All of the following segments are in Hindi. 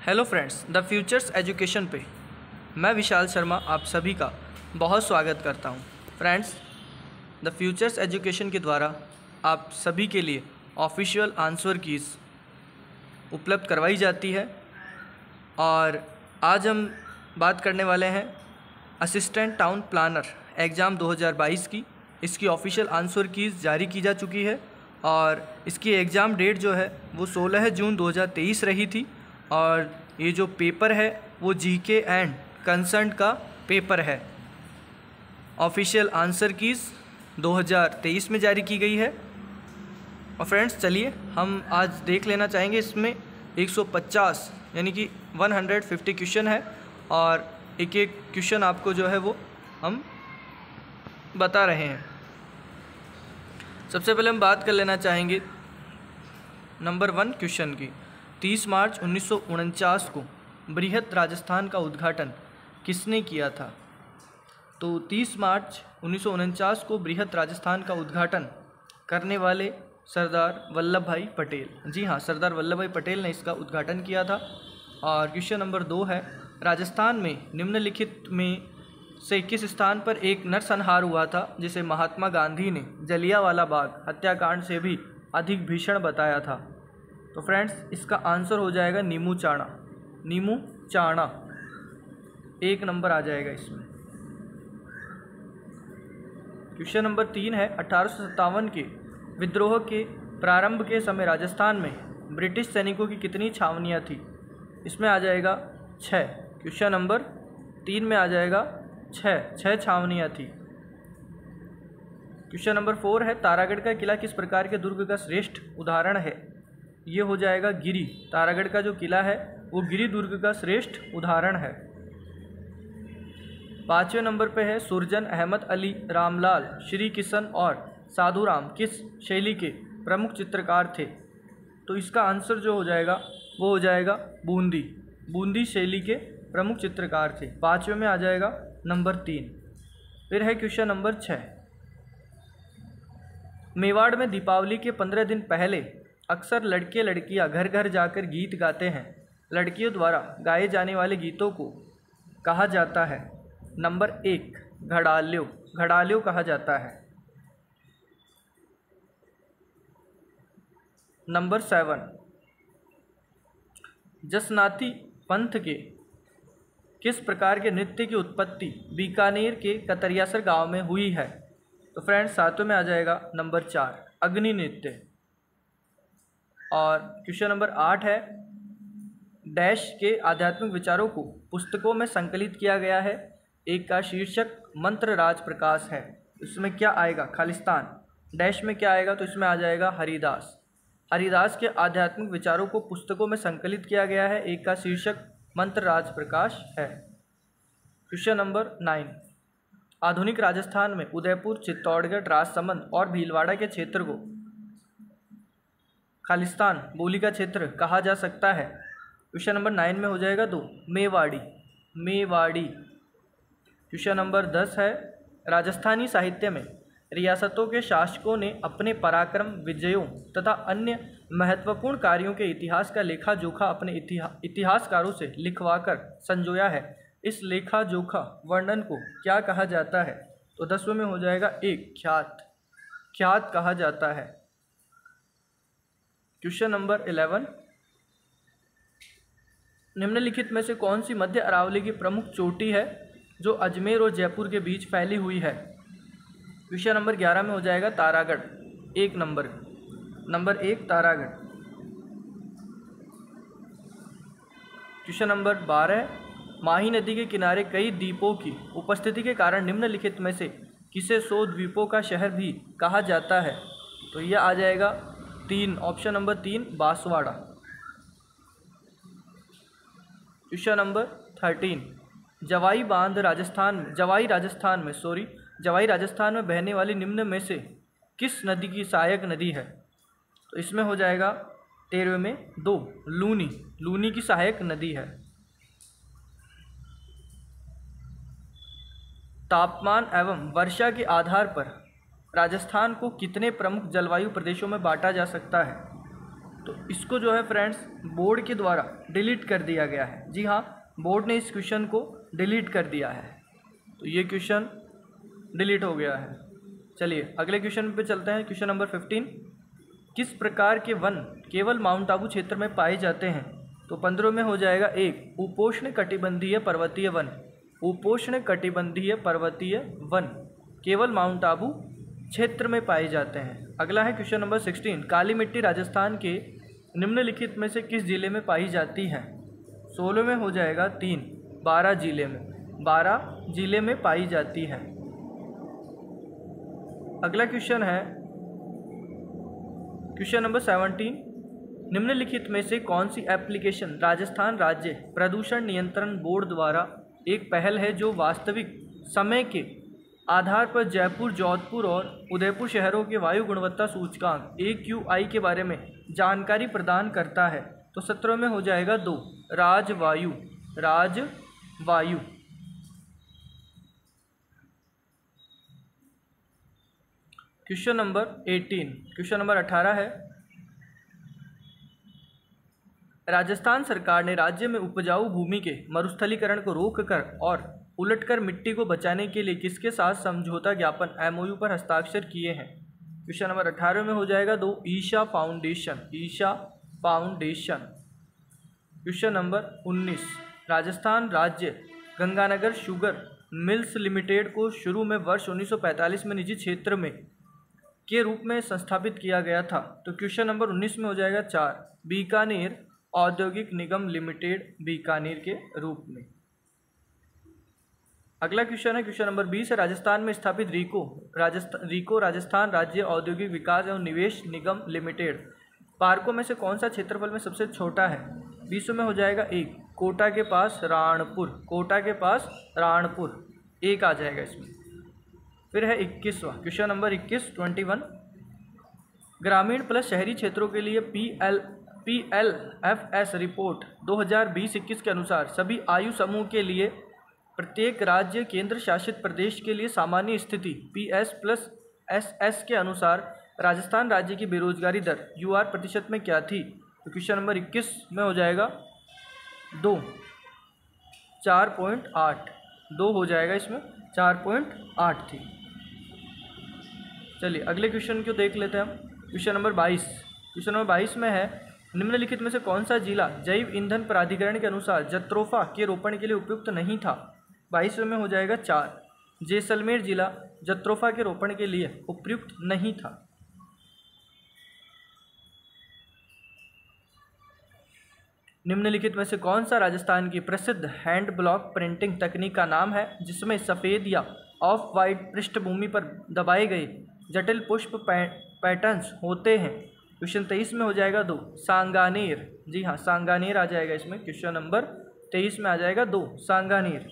Hello friends, the futures education पे मैं विशाल शर्मा आप सभी का बहुत स्वागत करता हूं। फ्रेंड्स, द फ्यूचर्स एजुकेशन के द्वारा आप सभी के लिए ऑफिशियल आंसर कीज़ उपलब्ध करवाई जाती है और आज हम बात करने वाले हैं असिस्टेंट टाउन प्लानर एग्ज़ाम 2022 की। इसकी ऑफिशियल आंसर कीज़ जारी की जा चुकी है और इसकी एग्ज़ाम डेट जो है वो 16 जून 2023 रही थी और ये जो पेपर है वो जीके एंड कंसर्न का पेपर है। ऑफिशियल आंसर कीज़ 2023 में जारी की गई है। और फ्रेंड्स, चलिए हम आज देख लेना चाहेंगे। इसमें 150 यानी कि 150 क्वेश्चन है और एक एक क्वेश्चन आपको जो है वो हम बता रहे हैं। सबसे पहले हम बात कर लेना चाहेंगे नंबर 1 क्वेश्चन की। 30 मार्च 1949 को बृहत राजस्थान का उद्घाटन किसने किया था? तो 30 मार्च 1949 को बृहत राजस्थान का उद्घाटन करने वाले सरदार वल्लभ भाई पटेल। जी हाँ, सरदार वल्लभ भाई पटेल ने इसका उद्घाटन किया था। और क्वेश्चन नंबर 2 है, राजस्थान में निम्नलिखित में से किस स्थान पर एक नरसंहार हुआ था जिसे महात्मा गांधी ने जलियांवाला बाग हत्याकांड से भी अधिक भीषण बताया था? तो फ्रेंड्स, इसका आंसर हो जाएगा नीमू चाणा। नीमू चाणा 1 नंबर आ जाएगा इसमें। क्वेश्चन नंबर 3 है, 1857 के विद्रोह के प्रारंभ के समय राजस्थान में ब्रिटिश सैनिकों की कितनी छावनियां थी? इसमें आ जाएगा 6। क्वेश्चन नंबर 3 में आ जाएगा 6 छावनियां थी। क्वेश्चन नंबर 4 है, तारागढ़ का किला किस प्रकार के दुर्ग का श्रेष्ठ उदाहरण है? ये हो जाएगा गिरी। तारागढ़ का जो किला है वो गिरी दुर्ग का श्रेष्ठ उदाहरण है। 5वें नंबर पे है, सुरजन अहमद अली, रामलाल, श्री किशन और साधुराम किस शैली के प्रमुख चित्रकार थे? तो इसका आंसर जो हो जाएगा वो हो जाएगा बूंदी। बूंदी शैली के प्रमुख चित्रकार थे। 5वें में आ जाएगा नंबर 3। फिर है क्वेश्चन नंबर 6, मेवाड़ में दीपावली के 15 दिन पहले अक्सर लड़के लड़कियां घर घर जाकर गीत गाते हैं। लड़कियों द्वारा गाए जाने वाले गीतों को कहा जाता है? नंबर 1 घड़ाल्यो। घड़ाल्यो कहा जाता है। नंबर 7 जसनाती पंथ के किस प्रकार के नृत्य की उत्पत्ति बीकानेर के कतरियासर गांव में हुई है? तो फ्रेंड्स, 7वें में आ जाएगा नंबर 4 अग्नि नृत्य। और क्वेश्चन नंबर 8 है, डैश के आध्यात्मिक विचारों को पुस्तकों में संकलित किया गया है। एक का शीर्षक मंत्र राज प्रकाश है। इसमें क्या आएगा? खालिस्तान। डैश में क्या आएगा? तो इसमें आ जाएगा हरिदास। हरिदास के आध्यात्मिक विचारों को पुस्तकों में संकलित किया गया है। एक का शीर्षक मंत्र राज प्रकाश है। क्वेश्चन नंबर 9, आधुनिक राजस्थान में उदयपुर, चित्तौड़गढ़, राजसमंद और भीलवाड़ा के क्षेत्र को खालिस्तान बोली का क्षेत्र कहा जा सकता है? क्वेश्चन नंबर 9 में हो जाएगा 2 मेवाड़ी। मेवाड़ी। क्वेश्चन नंबर 10 है, राजस्थानी साहित्य में रियासतों के शासकों ने अपने पराक्रम, विजयों तथा अन्य महत्वपूर्ण कार्यों के इतिहास का लेखा जोखा अपने इतिहासकारों से लिखवाकर संजोया है। इस लेखा जोखा वर्णन को क्या कहा जाता है? तो 10वें में हो जाएगा 1 ख्यात। ख्यात कहा जाता है। क्वेश्चन नंबर 11, निम्नलिखित में से कौन सी मध्य अरावली की प्रमुख चोटी है जो अजमेर और जयपुर के बीच फैली हुई है? क्वेश्चन नंबर 11 में हो जाएगा Taragarh. 1 number. Number 1 Taragarh. Question number 12, माही नदी के किनारे कई द्वीपों की उपस्थिति के कारण निम्नलिखित में से किसे 100 द्वीपों का शहर भी कहा जाता है? तो यह आ जाएगा 3, option number 3 Banswara. Question number 13, जवाई राजस्थान में बहने वाली निम्न में से किस नदी की सहायक नदी है? तो इसमें हो जाएगा 13वें में 2 लूनी। लूनी की सहायक नदी है। तापमान एवं वर्षा के आधार पर राजस्थान को कितने प्रमुख जलवायु प्रदेशों में बांटा जा सकता है? तो इसको जो है फ्रेंड्स बोर्ड के द्वारा डिलीट कर दिया गया है। जी हाँ, बोर्ड ने इस क्वेश्चन को डिलीट कर दिया है, तो ये क्वेश्चन डिलीट हो गया है। चलिए अगले क्वेश्चन पे चलते हैं। क्वेश्चन नंबर 15, किस प्रकार के वन केवल माउंट आबू क्षेत्र में पाए जाते हैं? तो 15 में हो जाएगा 1 उपोष्ण कटिबंधीय पर्वतीय वन। उपोष्ण कटिबंधीय पर्वतीय वन केवल माउंट आबू क्षेत्र में पाए जाते हैं। अगला है क्वेश्चन नंबर 16, काली मिट्टी राजस्थान के निम्नलिखित में से किस जिले में पाई जाती है? 16 में हो जाएगा 3 12 जिले में, 12 जिले में पाई जाती है। अगला क्वेश्चन है क्वेश्चन नंबर 17, निम्नलिखित में से कौन सी एप्लीकेशन राजस्थान राज्य प्रदूषण नियंत्रण बोर्ड द्वारा एक पहल है जो वास्तविक समय के आधार पर जयपुर, जोधपुर और उदयपुर शहरों के वायु गुणवत्ता सूचकांक AQI के बारे में जानकारी प्रदान करता है? तो 17 में हो जाएगा 2 राजवायु। राजवायु। क्वेश्चन नंबर 18, क्वेश्चन नंबर 18 है, राजस्थान सरकार ने राज्य में उपजाऊ भूमि के मरुस्थलीकरण को रोककर और उलटकर मिट्टी को बचाने के लिए किसके साथ समझौता ज्ञापन MOU पर हस्ताक्षर किए हैं? क्वेश्चन नंबर 18 में हो जाएगा 2 Isha foundation. Isha foundation. Question number 19, Rajasthan राज्य गंगानगर शुगर मिल्स लिमिटेड को शुरू में वर्ष 1945 में निजी क्षेत्र में के रूप में संस्थापित किया गया था? तो क्वेश्चन नंबर 19 में हो जाएगा 4 बीकानेर औद्योगिक निगम लिमिटेड, बीकानेर के रूप में। अगला क्वेश्चन है क्वेश्चन नंबर 20 है, राजस्थान में स्थापित रीको राजस्थान राज्य औद्योगिक विकास एवं निवेश निगम लिमिटेड पार्कों में से कौन सा क्षेत्रफल में सबसे छोटा है? 20 में हो जाएगा 1 कोटा के पास राणपुर। कोटा के पास राणपुर 1 आ जाएगा इसमें। फिर है 21वां क्वेश्चन नंबर 21 ग्रामीण प्लस शहरी क्षेत्रों के लिए PLFS रिपोर्ट 2020-21 के अनुसार सभी आयु समूह के लिए प्रत्येक राज्य केंद्र शासित प्रदेश के लिए सामान्य स्थिति PS+SS के अनुसार राजस्थान राज्य की बेरोजगारी दर UR प्रतिशत में क्या थी? तो क्वेश्चन नंबर 21 में हो जाएगा 2 4.8 2 हो जाएगा इसमें, 4.8 थी। चलिए अगले क्वेश्चन को देख लेते हैं हम। क्वेश्चन नंबर 22, क्वेश्चन नंबर 22 में है, निम्नलिखित में से कौन सा जिला जैव ईंधन प्राधिकरण के अनुसार जत्रोफा के रोपण के लिए उपयुक्त नहीं था? 22 में हो जाएगा 4 जैसलमेर जिला जत्रोफा के रोपण के लिए उपयुक्त नहीं था। निम्नलिखित में से कौन सा राजस्थान की प्रसिद्ध हैंड ब्लॉक प्रिंटिंग तकनीक का नाम है जिसमें सफ़ेद या ऑफ वाइट पृष्ठभूमि पर दबाए गए जटिल पुष्प पैटर्न्स होते हैं? क्वेश्चन 23 में हो जाएगा 2 सांगानेर। जी हाँ, सांगानेर आ जाएगा इसमें। क्वेश्चन नंबर 23 में आ जाएगा 2 Sanganer.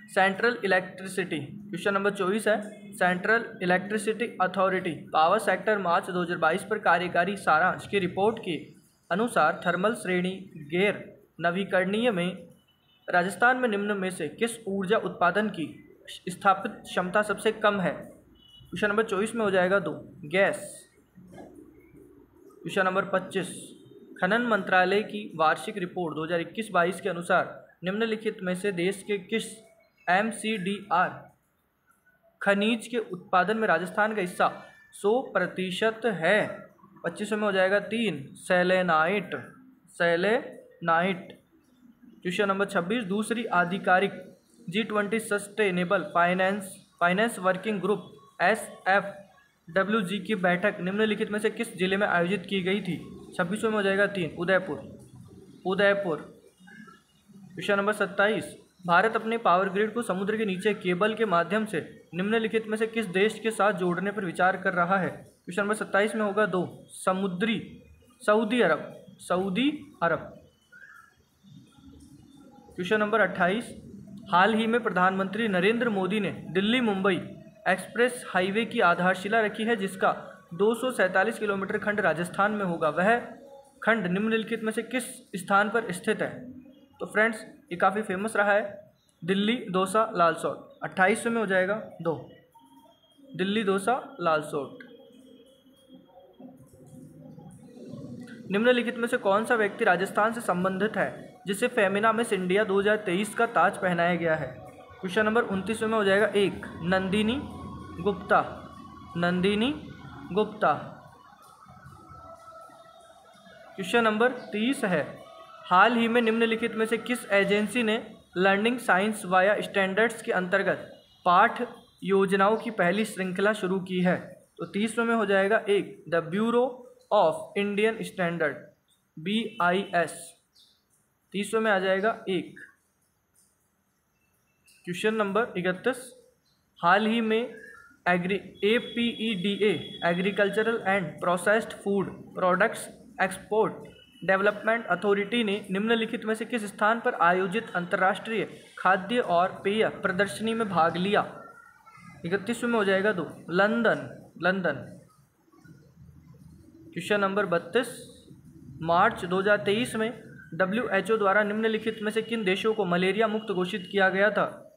Central electricity question number 24 है, central electricity authority power sector March 2022 पर कार्यकारी सारांश की रिपोर्ट के अनुसार थर्मल श्रेणी गैर नवीकरणीय में राजस्थान में निम्न में से किस ऊर्जा उत्पादन की स्थापित क्षमता सबसे कम है? क्वेश्चन नंबर 24 में हो जाएगा 2 गैस। क्वेश्चन नंबर 25 खनन मंत्रालय की वार्षिक रिपोर्ट 2021-22 के अनुसार निम्नलिखित में से देश के किस MCDR खनिज के उत्पादन में राजस्थान का हिस्सा 100% है? 25 में हो जाएगा 3 सेलेनाइट। सेलेनाइट। क्वेश्चन नंबर 26 दूसरी आधिकारिक G20 sustainable finance working group SFWG की बैठक निम्नलिखित में से किस जिले में आयोजित की गई थी? 26 में हो जाएगा 3 उदयपुर। क्वेश्चन नंबर 27 भारत अपने पावर ग्रिड को समुद्र के नीचे केबल के माध्यम से निम्नलिखित में से किस देश के साथ जोड़ने पर विचार कर रहा है? क्वेश्चन नंबर 27 में होगा 2 सऊदी अरब। क्वेश्चन नंबर 28 हाल ही में प्रधानमंत्री नरेंद्र मोदी ने दिल्ली मुंबई एक्सप्रेस हाईवे की आधारशिला रखी है जिसका 247 किलोमीटर खंड राजस्थान में होगा। वह खंड निम्नलिखित में से किस स्थान पर स्थित है? तो फ्रेंड्स ये काफ़ी फेमस रहा है, दिल्ली दोसा लाल सोट। 28 में हो जाएगा 2 दिल्ली दोसा लाल सोट। निम्नलिखित में से कौन सा व्यक्ति राजस्थान से संबंधित है जिसे फेमिना मिस इंडिया 2023 का ताज पहनाया गया है? क्वेश्चन नंबर 29 में हो जाएगा 1 नंदिनी गुप्ता। नंदिनी गुप्ता। क्वेश्चन नंबर 30 है, हाल ही में निम्नलिखित में से किस एजेंसी ने लर्निंग साइंस वाया स्टैंडर्ड्स के अंतर्गत पाठ योजनाओं की पहली श्रृंखला शुरू की है? तो 30वें में हो जाएगा 1 the bureau of Indian standard BIS। 30वें में आ जाएगा 1। क्वेश्चन नंबर 31, हाल ही में APEDA agricultural and processed food products export development authority ने निम्नलिखित में से किस स्थान पर आयोजित अंतर्राष्ट्रीय खाद्य और पेय प्रदर्शनी में भाग लिया? 31वें में हो जाएगा 2 लंदन। क्वेश्चन नंबर 32, मार्च 2023 में WHO द्वारा निम्नलिखित में से किन देशों को मलेरिया मुक्त घोषित किया गया था?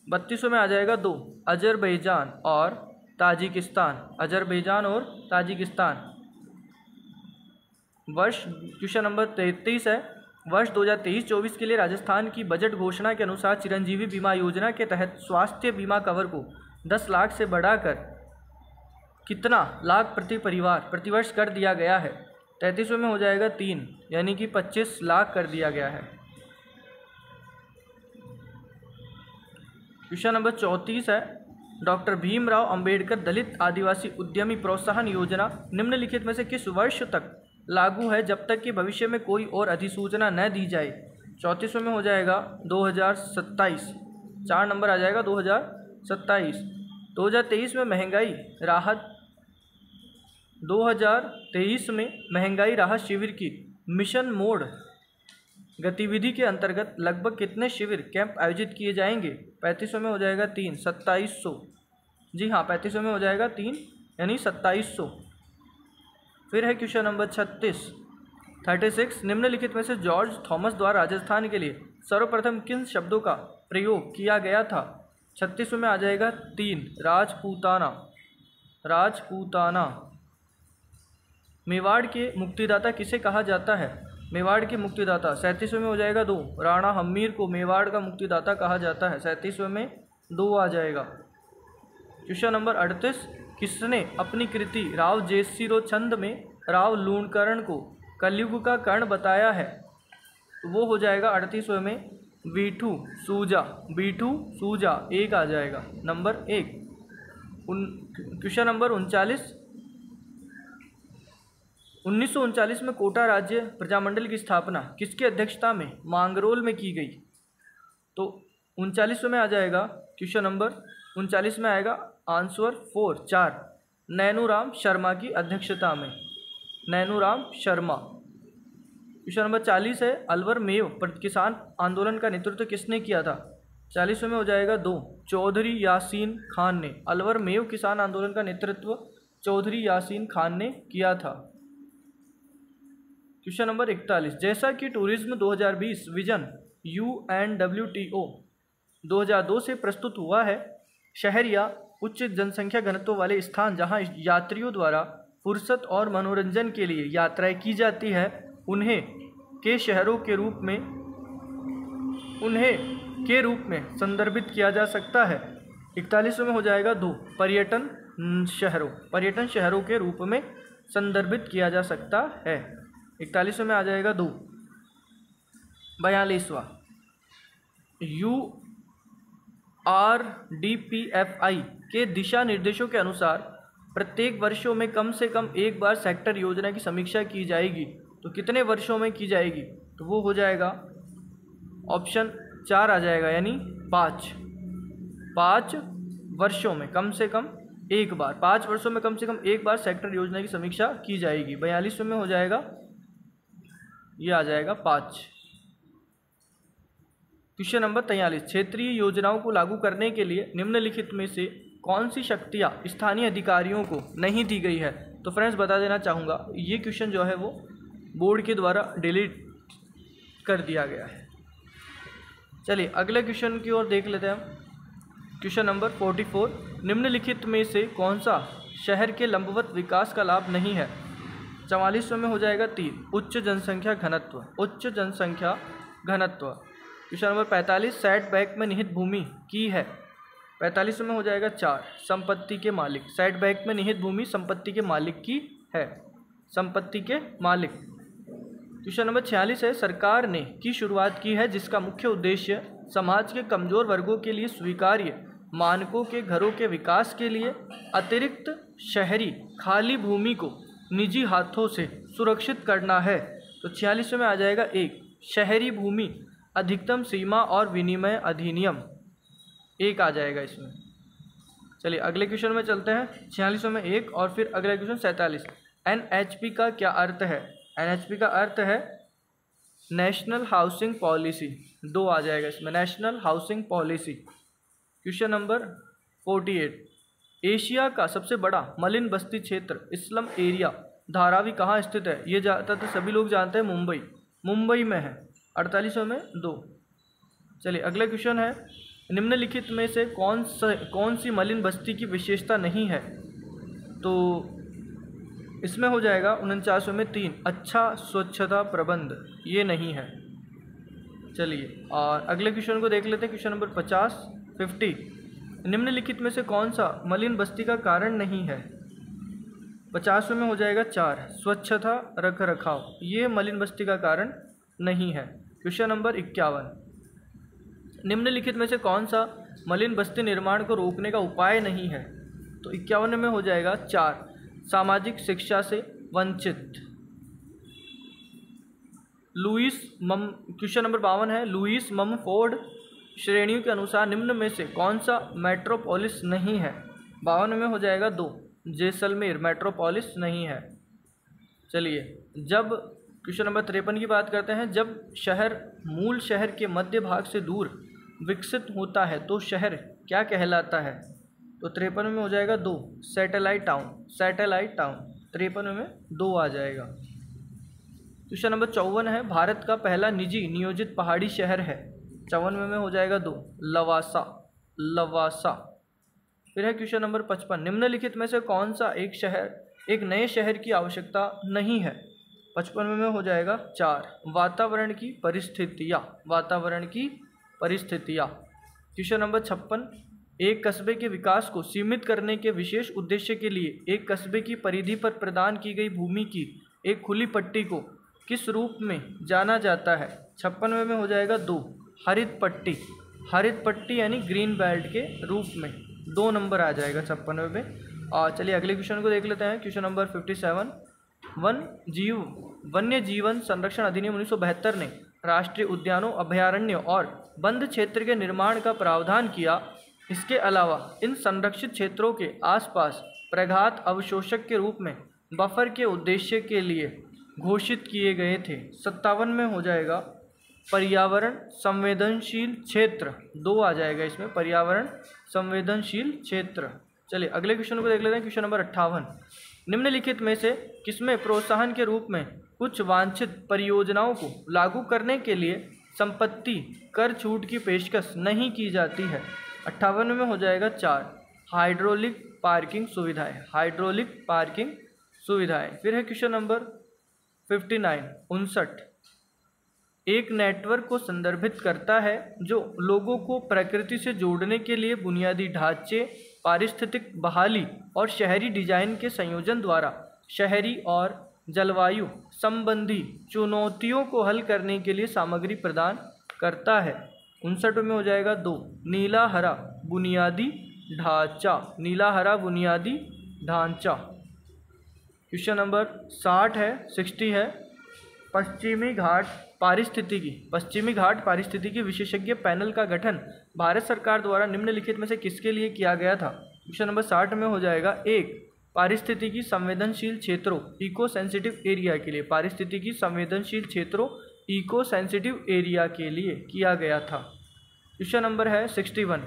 32वें में आ जाएगा 2 अजरबैजान और ताजिकिस्तान। अजरबैजान और ताजिकिस्तान। क्वेश्चन नंबर 33 है, वर्ष 2023-24 के लिए राजस्थान की बजट घोषणा के अनुसार चिरंजीवी बीमा योजना के तहत स्वास्थ्य बीमा कवर को 10 लाख से बढ़ाकर कितना लाख प्रति परिवार प्रतिवर्ष कर दिया गया है? 33वें में हो जाएगा 3 यानी कि 25 लाख कर दिया गया है। क्वेश्चन नंबर 34 है, डॉक्टर भीमराव अंबेडकर दलित आदिवासी उद्यमी प्रोत्साहन योजना निम्नलिखित में से किस वर्ष तक लागू है जब तक कि भविष्य में कोई और अधिसूचना न दी जाए? 34वें में हो जाएगा 2027। 4 नंबर आ जाएगा 2027। 2023 में महंगाई राहत 2023 में महंगाई राहत शिविर की मिशन मोड गतिविधि के अंतर्गत लगभग कितने शिविर कैंप आयोजित किए जाएंगे? 35वें में हो जाएगा 3 2700। जी हाँ, 35वें में हो जाएगा 3 यानी 2700। फिर है क्वेश्चन नंबर 36 निम्नलिखित में से जॉर्ज थॉमस द्वारा राजस्थान के लिए सर्वप्रथम किन शब्दों का प्रयोग किया गया था? 36वें में आ जाएगा 3 राजपूताना। मेवाड़ के मुक्तिदाता किसे कहा जाता है? मेवाड़ के मुक्तिदाता। 37वें में हो जाएगा 2 राणा हम्मीर को मेवाड़ का मुक्तिदाता कहा जाता है। 37वें में 2 आ जाएगा। क्वेश्चन नंबर 38, किसने अपनी कृति राव जयसिरो छंद में राव लूणकरण को कलयुग का कर्ण बताया है? तो वो हो जाएगा 38वें में बीठू सूजा। 1 आ जाएगा नंबर 1। क्वेश्चन नंबर 39, 1939 में कोटा राज्य प्रजामंडल की स्थापना किसकी अध्यक्षता में मांगरोल में की गई? तो 39वें में आ जाएगा क्वेश्चन नंबर 39 में आएगा आंसर 4 नैनूराम शर्मा की अध्यक्षता में। नैनूराम शर्मा। क्वेश्चन नंबर 40 है, अलवर मेव किसान आंदोलन का नेतृत्व किसने किया था? 40वें में हो जाएगा 2 चौधरी यासीन खान ने। अलवर मेव किसान आंदोलन का नेतृत्व चौधरी यासीन खान ने किया था। क्वेश्चन नंबर 41, जैसा कि टूरिज्म 2020 विजन UNWTO 2002 से प्रस्तुत हुआ है, शहर या उच्च जनसंख्या घनत्व वाले स्थान जहां यात्रियों द्वारा फुर्सत और मनोरंजन के लिए यात्राएं की जाती है उन्हें के शहरों के रूप में संदर्भित किया जा सकता है। 41वें में हो जाएगा 2 पर्यटन शहरों के रूप में संदर्भित किया जा सकता है। 41वें में आ जाएगा 2। 42वां URDPFI के दिशा निर्देशों के अनुसार प्रत्येक वर्षों में कम से कम एक बार सेक्टर योजना की समीक्षा की जाएगी। तो कितने वर्षों में की जाएगी? तो वो हो जाएगा ऑप्शन 4 आ जाएगा यानी 5 वर्षों में कम से कम एक बार। 5 वर्षों में कम से कम एक बार सेक्टर योजना की समीक्षा की जाएगी। 42वें में हो जाएगा ये आ जाएगा 5। क्वेश्चन नंबर 43, क्षेत्रीय योजनाओं को लागू करने के लिए निम्नलिखित में से कौन सी शक्तियाँ स्थानीय अधिकारियों को नहीं दी गई है? तो फ्रेंड्स बता देना चाहूँगा ये क्वेश्चन जो है वो बोर्ड के द्वारा डिलीट कर दिया गया है। चलिए अगले क्वेश्चन की ओर देख लेते हैं हम। क्वेश्चन नंबर 44, निम्नलिखित में से कौन सा शहर के लंबवत विकास का लाभ नहीं है? 44वें में हो जाएगा 3, उच्च जनसंख्या घनत्व, उच्च जनसंख्या घनत्व। क्वेश्चन नंबर 45, सेटबैक में निहित भूमि की है। 45वें में हो जाएगा 4, संपत्ति के मालिक, सेटबैक में निहित भूमि संपत्ति के मालिक की है, संपत्ति के मालिक। क्वेश्चन नंबर 46 है, सरकार ने की शुरुआत की है जिसका मुख्य उद्देश्य समाज के कमजोर वर्गों के लिए स्वीकार्य मानकों के घरों के विकास के लिए अतिरिक्त शहरी खाली भूमि को निजी हाथों से सुरक्षित करना है। तो 46वें में आ जाएगा 1, शहरी भूमि अधिकतम सीमा और विनिमय अधिनियम, 1 आ जाएगा इसमें। चलिए अगले क्वेश्चन में चलते हैं। 46वें में 1 और फिर अगला क्वेश्चन 47, NHP का क्या अर्थ है। NHP का अर्थ है नेशनल हाउसिंग पॉलिसी, 2 आ जाएगा इसमें, national housing policy. Question number 48, Asia का सबसे बड़ा मलिन बस्ती क्षेत्र स्लम एरिया धारावी कहाँ स्थित है। ये ज़्यादातर सभी लोग जानते हैं, मुंबई, मुंबई में है। 48वें में 2। चलिए अगला क्वेश्चन है, निम्नलिखित में से कौन सी मलिन बस्ती की विशेषता नहीं है। तो इसमें हो जाएगा 49वें में 3, अच्छा स्वच्छता प्रबंध, ये नहीं है। चलिए और अगले क्वेश्चन को देख लेते हैं। क्वेश्चन नंबर 50, निम्नलिखित में से कौन सा मलिन बस्ती का कारण नहीं है। 50वें में हो जाएगा 4, स्वच्छता रख रखाव, ये मलिन बस्ती का कारण नहीं है। क्वेश्चन नंबर 51, निम्नलिखित में से कौन सा मलिन बस्ती निर्माण को रोकने का उपाय नहीं है। तो 51 में हो जाएगा 4, सामाजिक शिक्षा से वंचित। क्वेश्चन नंबर 52 है, लुईस ममफोर्ड श्रेणियों के अनुसार निम्न में से कौन सा मेट्रोपोलिस नहीं है। 52 में हो जाएगा 2, जैसलमेर मेट्रोपोलिस नहीं है। चलिए जब क्वेश्चन नंबर 53 की बात करते हैं, जब शहर मूल शहर के मध्य भाग से दूर विकसित होता है तो शहर क्या कहलाता है। तो 53 में हो जाएगा 2, सैटेलाइट टाउन, सैटेलाइट टाउन। 53 में 2 आ जाएगा। क्वेश्चन नंबर 54 है, भारत का पहला निजी नियोजित पहाड़ी शहर है। 54 में हो जाएगा 2, लवासा, लवासा। फिर है क्वेश्चन नंबर 55, निम्नलिखित में से कौन सा एक नए शहर की आवश्यकता नहीं है। 55 में हो जाएगा 4, वातावरण की परिस्थितियाँ, वातावरण की परिस्थितियाँ। क्वेश्चन नंबर 56, एक कस्बे के विकास को सीमित करने के विशेष उद्देश्य के लिए एक कस्बे की परिधि पर प्रदान की गई भूमि की एक खुली पट्टी को किस रूप में जाना जाता है। 56 में हो जाएगा 2, हरित पट्टी, हरित पट्टी यानी ग्रीन बेल्ट के रूप में, 2 नंबर आ जाएगा 56 में। और चलिए अगले क्वेश्चन को देख लेते हैं। क्वेश्चन नंबर 57, वन्य जीवन संरक्षण अधिनियम 1972 ने राष्ट्रीय उद्यानों, अभयारण्यों और बंद क्षेत्र के निर्माण का प्रावधान किया। इसके अलावा इन संरक्षित क्षेत्रों के आसपास प्रघात अवशोषक के रूप में बफर के उद्देश्य के लिए घोषित किए गए थे। 57 में हो जाएगा पर्यावरण संवेदनशील क्षेत्र, 2 आ जाएगा इसमें, पर्यावरण संवेदनशील क्षेत्र। चलिए अगले क्वेश्चन को देख लेते हैं। क्वेश्चन नंबर 58, निम्नलिखित में से किसमें प्रोत्साहन के रूप में कुछ वांछित परियोजनाओं को लागू करने के लिए संपत्ति कर छूट की पेशकश नहीं की जाती है। 58 में हो जाएगा 4, हाइड्रोलिक पार्किंग सुविधाएं, हाइड्रोलिक पार्किंग सुविधाएं। फिर है क्वेश्चन नंबर 59, एक नेटवर्क को संदर्भित करता है जो लोगों को प्रकृति से जोड़ने के लिए बुनियादी ढांचे, पारिस्थितिक बहाली और शहरी डिजाइन के संयोजन द्वारा शहरी और जलवायु संबंधी चुनौतियों को हल करने के लिए सामग्री प्रदान करता है। 59 में हो जाएगा 2, नीला हरा बुनियादी ढांचा, नीला हरा बुनियादी ढांचा। क्वेश्चन नंबर 60 है, पश्चिमी घाट पारिस्थितिकी विशेषज्ञ पैनल का गठन भारत सरकार द्वारा निम्नलिखित में से किसके लिए किया गया था। क्वेश्चन नंबर 60 में हो जाएगा 1, पारिस्थितिकी संवेदनशील क्षेत्रों इको सेंसिटिव एरिया के लिए, पारिस्थितिकी संवेदनशील क्षेत्रों इको सेंसिटिव एरिया के लिए किया गया था। क्वेश्चन नंबर है 61,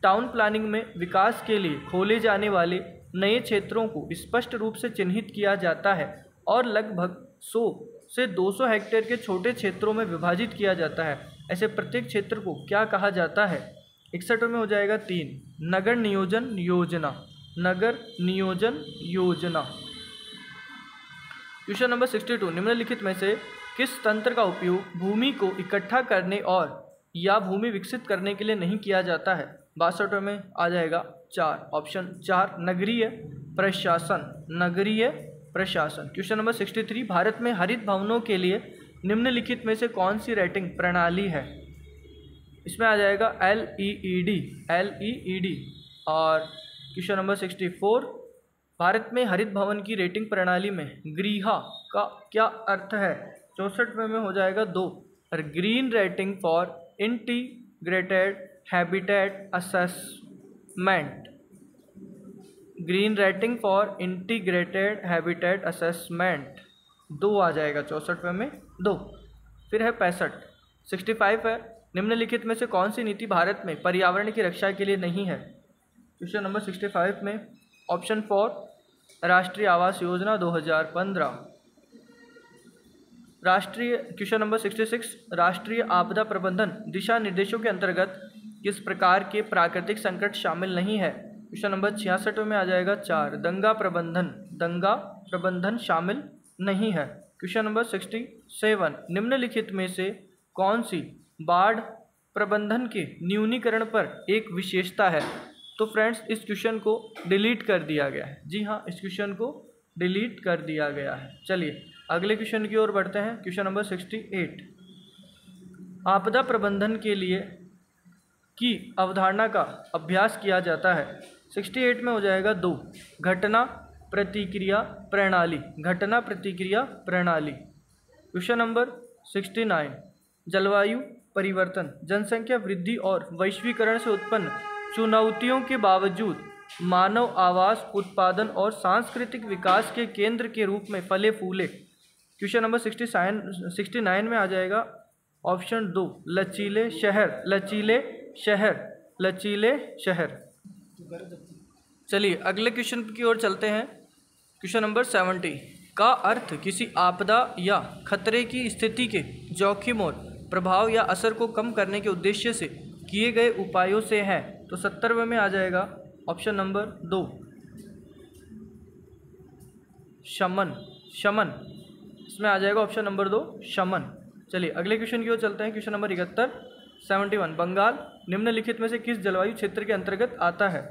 टाउन प्लानिंग में विकास के लिए खोले जाने वाले नए क्षेत्रों को स्पष्ट रूप से चिन्हित किया जाता है और लगभग 100 से 200 हेक्टेयर के छोटे क्षेत्रों में विभाजित किया जाता है। ऐसे प्रत्येक क्षेत्र को क्या कहा जाता है। 61 में हो जाएगा 3, नगर नियोजन योजना, नगर नियोजन योजना। क्वेश्चन नंबर 62, निम्नलिखित में से किस तंत्र का उपयोग भूमि को इकट्ठा करने और या भूमि विकसित करने के लिए नहीं किया जाता है? 62 में आ जाएगा 4, ऑप्शन 4 नगरीय प्रशासन, नगरीय प्रशासन। क्वेश्चन नंबर 63, भारत में हरित भवनों के लिए निम्नलिखित में से कौन सी रेटिंग प्रणाली है? इसमें आ जाएगा LEED, LEED। और क्वेश्चन नंबर 64, भारत में हरित भवन की रेटिंग प्रणाली में ग्रीहा का क्या अर्थ है? 64 में हो जाएगा 2, और green rating for integrated habitat assessment, green rating for integrated habitat assessment 2 आ जाएगा 64 में 2। फिर है 65 है, निम्नलिखित में से कौन सी नीति भारत में पर्यावरण की रक्षा के लिए नहीं है? क्वेश्चन नंबर 65 में ऑप्शन 4 राष्ट्रीय आवास योजना 2015, राष्ट्रीय। क्वेश्चन नंबर 66, राष्ट्रीय आपदा प्रबंधन दिशा निर्देशों के अंतर्गत किस प्रकार के प्राकृतिक संकट शामिल नहीं है? क्वेश्चन नंबर 66 में आ जाएगा 4, दंगा प्रबंधन, दंगा प्रबंधन शामिल नहीं है। क्वेश्चन नंबर 67, निम्नलिखित में से कौन सी बाढ़ प्रबंधन के न्यूनीकरण पर एक विशेषता है? तो फ्रेंड्स इस क्वेश्चन को डिलीट कर दिया गया है। जी हाँ, इस क्वेश्चन को डिलीट कर दिया गया है। चलिए अगले क्वेश्चन की ओर बढ़ते हैं। क्वेश्चन नंबर 68, आपदा प्रबंधन के लिए की अवधारणा का अभ्यास किया जाता है। 68 में हो जाएगा 2, घटना प्रतिक्रिया प्रणाली, घटना प्रतिक्रिया प्रणाली। क्वेश्चन नंबर 69, जलवायु परिवर्तन, जनसंख्या वृद्धि और वैश्वीकरण से उत्पन्न चुनौतियों के बावजूद मानव आवास, उत्पादन और सांस्कृतिक विकास के केंद्र के रूप में फले फूले। क्वेश्चन नंबर 69 में आ जाएगा ऑप्शन 2, लचीले शहर, लचीले शहर, लचीले शहर। चलिए अगले क्वेश्चन की ओर चलते हैं। क्वेश्चन नंबर 70, का अर्थ किसी आपदा या खतरे की स्थिति के जोखिम और प्रभाव या असर को कम करने के उद्देश्य से किए गए उपायों से है। तो 70 में आ जाएगा ऑप्शन नंबर 2, शमन, शमन। इसमें आ जाएगा ऑप्शन नंबर 2, शमन। चलिए अगले क्वेश्चन की ओर चलते हैं। क्वेश्चन नंबर 71, बंगाल निम्नलिखित में से किस जलवायु क्षेत्र के अंतर्गत आता है?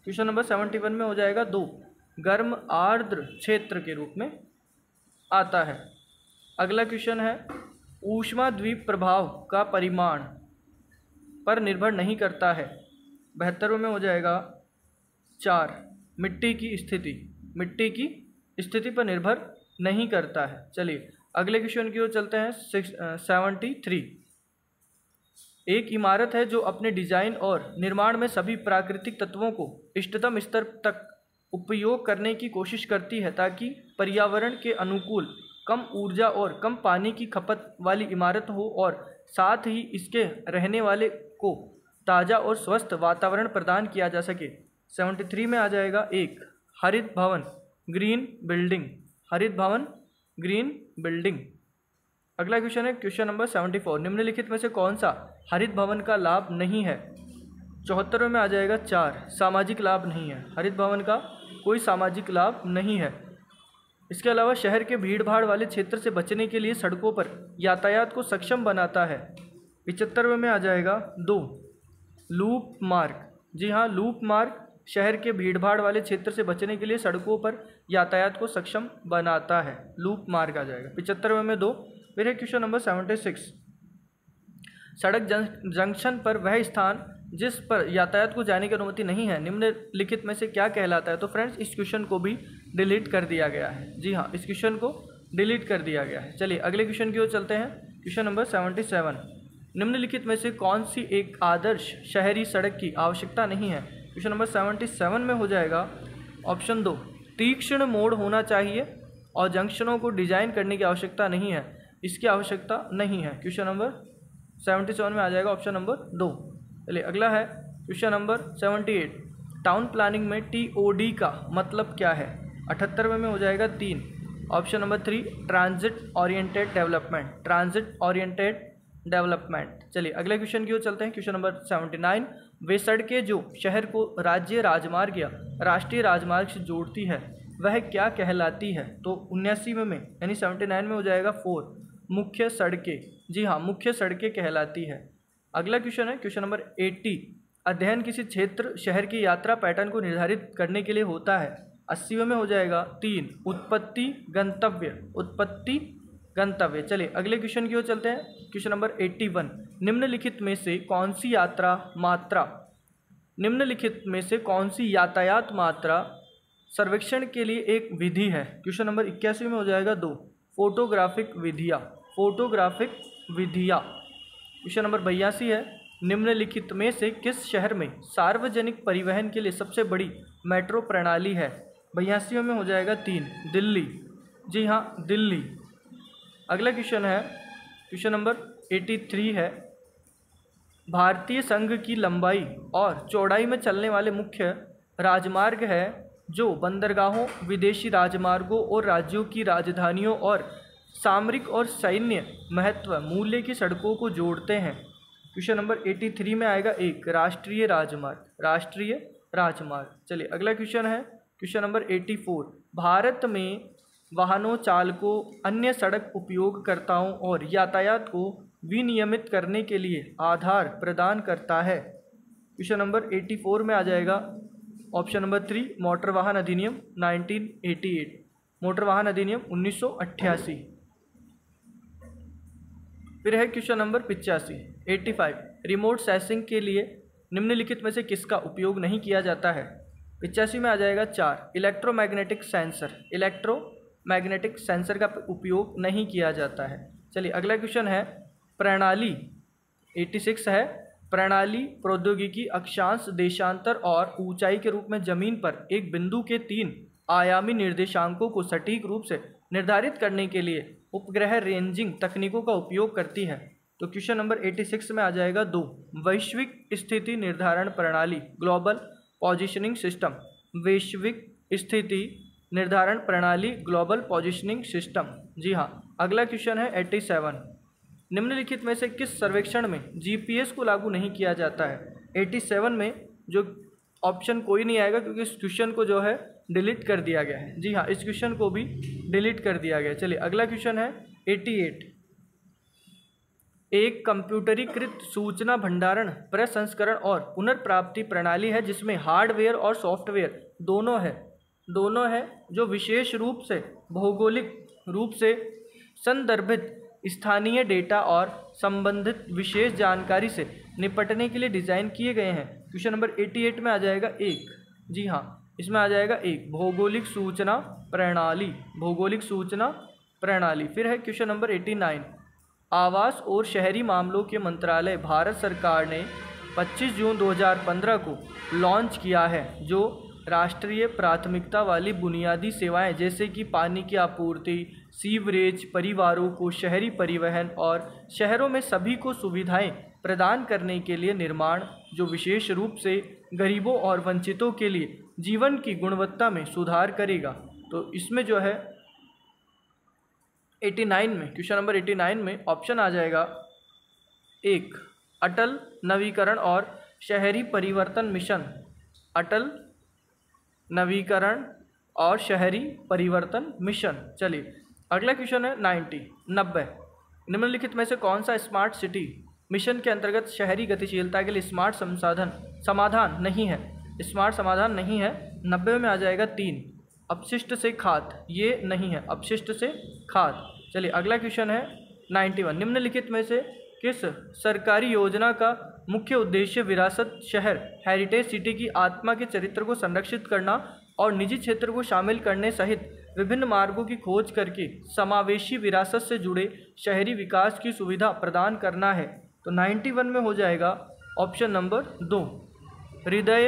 क्वेश्चन नंबर 71 में हो जाएगा 2, गर्म आर्द्र क्षेत्र के रूप में आता है। अगला क्वेश्चन है, ऊष्माद्वीप प्रभाव का परिमाण पर निर्भर नहीं करता है। 72 में हो जाएगा 4, मिट्टी की स्थिति, मिट्टी की स्थिति पर निर्भर नहीं करता है। चलिए अगले क्वेश्चन की ओर चलते हैं। 73, एक इमारत है जो अपने डिजाइन और निर्माण में सभी प्राकृतिक तत्वों को इष्टतम स्तर तक उपयोग करने की कोशिश करती है ताकि पर्यावरण के अनुकूल, कम ऊर्जा और कम पानी की खपत वाली इमारत हो और साथ ही इसके रहने वाले को ताज़ा और स्वस्थ वातावरण प्रदान किया जा सके। 73 में आ जाएगा 1, हरित भवन, ग्रीन बिल्डिंग, हरित भवन, ग्रीन बिल्डिंग। अगला क्वेश्चन है क्वेश्चन नंबर 74, निम्नलिखित में से कौन सा हरित भवन का लाभ नहीं है? 74 में आ जाएगा 4, सामाजिक लाभ नहीं है। हरित भवन का कोई सामाजिक लाभ नहीं है। इसके अलावा शहर के भीड़ भाड़ वाले क्षेत्र से बचने के लिए सड़कों पर यातायात को सक्षम बनाता है। 75 में आ जाएगा 2, लूप मार्ग। जी हाँ, लूप मार्ग शहर के भीड़ भाड़ वाले क्षेत्र से बचने के लिए सड़कों पर यातायात को सक्षम बनाता है, लूप मार्ग आ जाएगा। 75 में 2। फिर है क्वेश्चन नंबर 76, सड़क जंक्शन पर वह स्थान जिस पर यातायात को जाने की अनुमति नहीं है निम्नलिखित में से क्या कहलाता है? तो फ्रेंड्स इस क्वेश्चन को भी डिलीट कर दिया गया है। जी हाँ, इस क्वेश्चन को डिलीट कर दिया गया है। चलिए अगले क्वेश्चन की ओर चलते हैं। क्वेश्चन नंबर 77, निम्नलिखित में से कौन सी एक आदर्श शहरी सड़क की आवश्यकता नहीं है? क्वेश्चन नंबर 77 में हो जाएगा ऑप्शन 2, तीक्ष्ण मोड़ होना चाहिए और जंक्शनों को डिजाइन करने की आवश्यकता नहीं है, इसकी आवश्यकता नहीं है। क्वेश्चन नंबर 77 में आ जाएगा ऑप्शन नंबर 2। चलिए अगला है क्वेश्चन नंबर 78, टाउन प्लानिंग में TOD का मतलब क्या है? 78 में हो जाएगा 3, option number 3, transit oriented development, transit oriented development. चलिए अगले क्वेश्चन की ओर चलते हैं। क्वेश्चन नंबर 79, वे सड़कें जो शहर को राज्य राजमार्ग या राष्ट्रीय राजमार्ग से जोड़ती है वह क्या कहलाती है? तो 79वें में यानी 79 में हो जाएगा 4, मुख्य सड़कें। जी हाँ, मुख्य सड़कें कहलाती है। अगला क्वेश्चन है क्वेश्चन नंबर 80। अध्ययन किसी क्षेत्र शहर की यात्रा पैटर्न को निर्धारित करने के लिए होता है। 80वें में हो जाएगा 3, उत्पत्ति गंतव्य। उत्पत्ति गंतव्य। चलिए अगले क्वेश्चन की ओर चलते हैं। Question number 81। निम्नलिखित में से कौन सी यातायात मात्रा सर्वेक्षण के लिए एक विधि है? क्वेश्चन नंबर 81 में हो जाएगा 2, फोटोग्राफिक विधियाँ। फोटोग्राफिक विधियाँ। क्वेश्चन नंबर 82 है, निम्नलिखित में से किस शहर में सार्वजनिक परिवहन के लिए सबसे बड़ी मेट्रो प्रणाली है? 82 में हो जाएगा 3, दिल्ली। जी हाँ, दिल्ली। अगला क्वेश्चन है क्वेश्चन नंबर 83 है, भारतीय संघ की लंबाई और चौड़ाई में चलने वाले मुख्य राजमार्ग है जो बंदरगाहों, विदेशी राजमार्गों और राज्यों की राजधानियों और सामरिक और सैन्य महत्व मूल्य की सड़कों को जोड़ते हैं। क्वेश्चन नंबर 83 में आएगा 1, राष्ट्रीय राजमार्ग। राष्ट्रीय राजमार्ग। चलिए अगला क्वेश्चन है क्वेश्चन नंबर 84। भारत में वाहनों चालकों, अन्य सड़क उपयोगकर्ताओं और यातायात को विनियमित करने के लिए आधार प्रदान करता है। क्वेश्चन नंबर 84 में आ जाएगा ऑप्शन नंबर 3, मोटर वाहन अधिनियम 1988। मोटर वाहन अधिनियम 1988। फिर है क्वेश्चन नंबर 85, रिमोट सेंसिंग के लिए निम्नलिखित में से किसका उपयोग नहीं किया जाता है? 85 में आ जाएगा 4, इलेक्ट्रोमैग्नेटिक सेंसर। इलेक्ट्रोमैग्नेटिक सेंसर का उपयोग नहीं किया जाता है। चलिए अगला क्वेश्चन है प्रणाली। 86 है, प्रणाली प्रौद्योगिकी अक्षांश, देशांतर और ऊंचाई के रूप में जमीन पर एक बिंदु के 3 आयामी निर्देशांकों को सटीक रूप से निर्धारित करने के लिए उपग्रह रेंजिंग तकनीकों का उपयोग करती है। तो क्वेश्चन नंबर 86 में आ जाएगा 2, वैश्विक स्थिति निर्धारण प्रणाली, ग्लोबल पोजिशनिंग सिस्टम। वैश्विक स्थिति निर्धारण प्रणाली, ग्लोबल पोजिशनिंग सिस्टम। जी हाँ। अगला क्वेश्चन है 87, निम्नलिखित में से किस सर्वेक्षण में जीपीएस को लागू नहीं किया जाता है? 87 में जो ऑप्शन कोई नहीं आएगा क्योंकि इस क्वेश्चन को जो है डिलीट कर दिया गया है। जी हाँ, इस क्वेश्चन को भी डिलीट कर दिया गया है। चलिए अगला क्वेश्चन है 88, एक कंप्यूटरीकृत सूचना भंडारण, प्रसंस्करण और पुनर्प्राप्ति प्रणाली है जिसमें हार्डवेयर और सॉफ्टवेयर दोनों है जो विशेष रूप से भौगोलिक रूप से संदर्भित स्थानीय डेटा और संबंधित विशेष जानकारी से निपटने के लिए डिज़ाइन किए गए हैं। क्वेश्चन नंबर 88 में आ जाएगा 1। जी हाँ, इसमें आ जाएगा 1, भौगोलिक सूचना प्रणाली। भौगोलिक सूचना प्रणाली। फिर है क्वेश्चन नंबर 89, आवास और शहरी मामलों के मंत्रालय भारत सरकार ने 25 जून 2015 को लॉन्च किया है जो राष्ट्रीय प्राथमिकता वाली बुनियादी सेवाएं जैसे कि पानी की आपूर्ति, सीवरेज, परिवारों को शहरी परिवहन और शहरों में सभी को सुविधाएं प्रदान करने के लिए निर्माण, जो विशेष रूप से गरीबों और वंचितों के लिए जीवन की गुणवत्ता में सुधार करेगा। तो इसमें जो है 89 में, क्वेश्चन नंबर 89 में ऑप्शन आ जाएगा 1, अटल नवीकरण और शहरी परिवर्तन मिशन। अटल नवीकरण और शहरी परिवर्तन मिशन। चलिए अगला क्वेश्चन है 90, निम्नलिखित में से कौन सा स्मार्ट सिटी मिशन के अंतर्गत शहरी गतिशीलता के लिए स्मार्ट समाधान नहीं है? स्मार्ट समाधान नहीं है। 90 में आ जाएगा 3, अपशिष्ट से खाद। ये नहीं है, अपशिष्ट से खाद। चलिए अगला क्वेश्चन है 91, निम्नलिखित में से किस सरकारी योजना का मुख्य उद्देश्य विरासत शहर, हेरिटेज सिटी की आत्मा के चरित्र को संरक्षित करना और निजी क्षेत्र को शामिल करने सहित विभिन्न मार्गों की खोज करके समावेशी विरासत से जुड़े शहरी विकास की सुविधा प्रदान करना है? तो 91 में हो जाएगा ऑप्शन नंबर 2, हृदय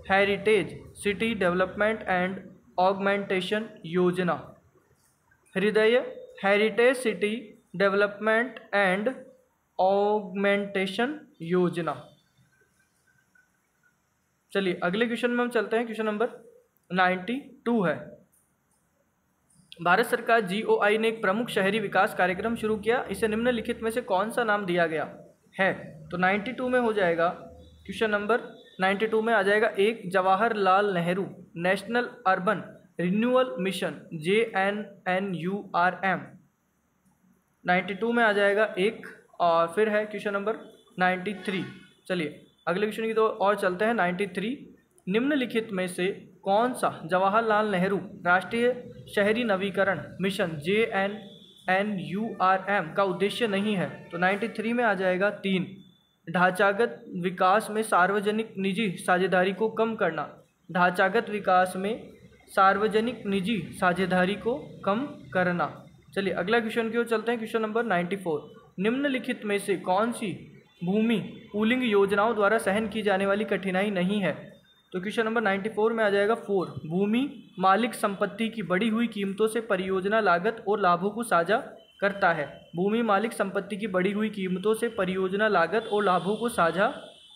heritage city development and augmentation योजना। हृदय heritage city development and augmentation योजना। चलिए अगले क्वेश्चन में हम चलते हैं। क्वेश्चन नंबर 92 है, भारत सरकार GOI ने एक प्रमुख शहरी विकास कार्यक्रम शुरू किया, इसे निम्नलिखित में से कौन सा नाम दिया गया है? तो 92 में हो जाएगा क्वेश्चन नंबर 92 में आ जाएगा 1, Jawaharlal Nehru national urban renewal mission JNNURM। 92 में आ जाएगा एक। और फिर है क्वेश्चन नंबर 93। चलिए अगले क्वेश्चन की तो और चलते हैं। 93, निम्नलिखित में से कौन सा जवाहरलाल नेहरू राष्ट्रीय शहरी नवीकरण मिशन JNNURM का उद्देश्य नहीं है? तो 93 में आ जाएगा 3, ढांचागत विकास में सार्वजनिक निजी साझेदारी को कम करना। ढांचागत विकास में सार्वजनिक निजी साझेदारी को कम करना। चलिए अगला क्वेश्चन की ओर चलते हैं। क्वेश्चन नंबर 94, निम्नलिखित में से कौन सी भूमि पूलिंग योजनाओं द्वारा सहन की जाने वाली कठिनाई नहीं है? तो क्वेश्चन नंबर 94 में आ जाएगा 4, भूमि मालिक संपत्ति की बढ़ी हुई कीमतों से परियोजना लागत और लाभों को साझा करता है। भूमि मालिक संपत्ति की बढ़ी हुई कीमतों से परियोजना लागत और लाभों को साझा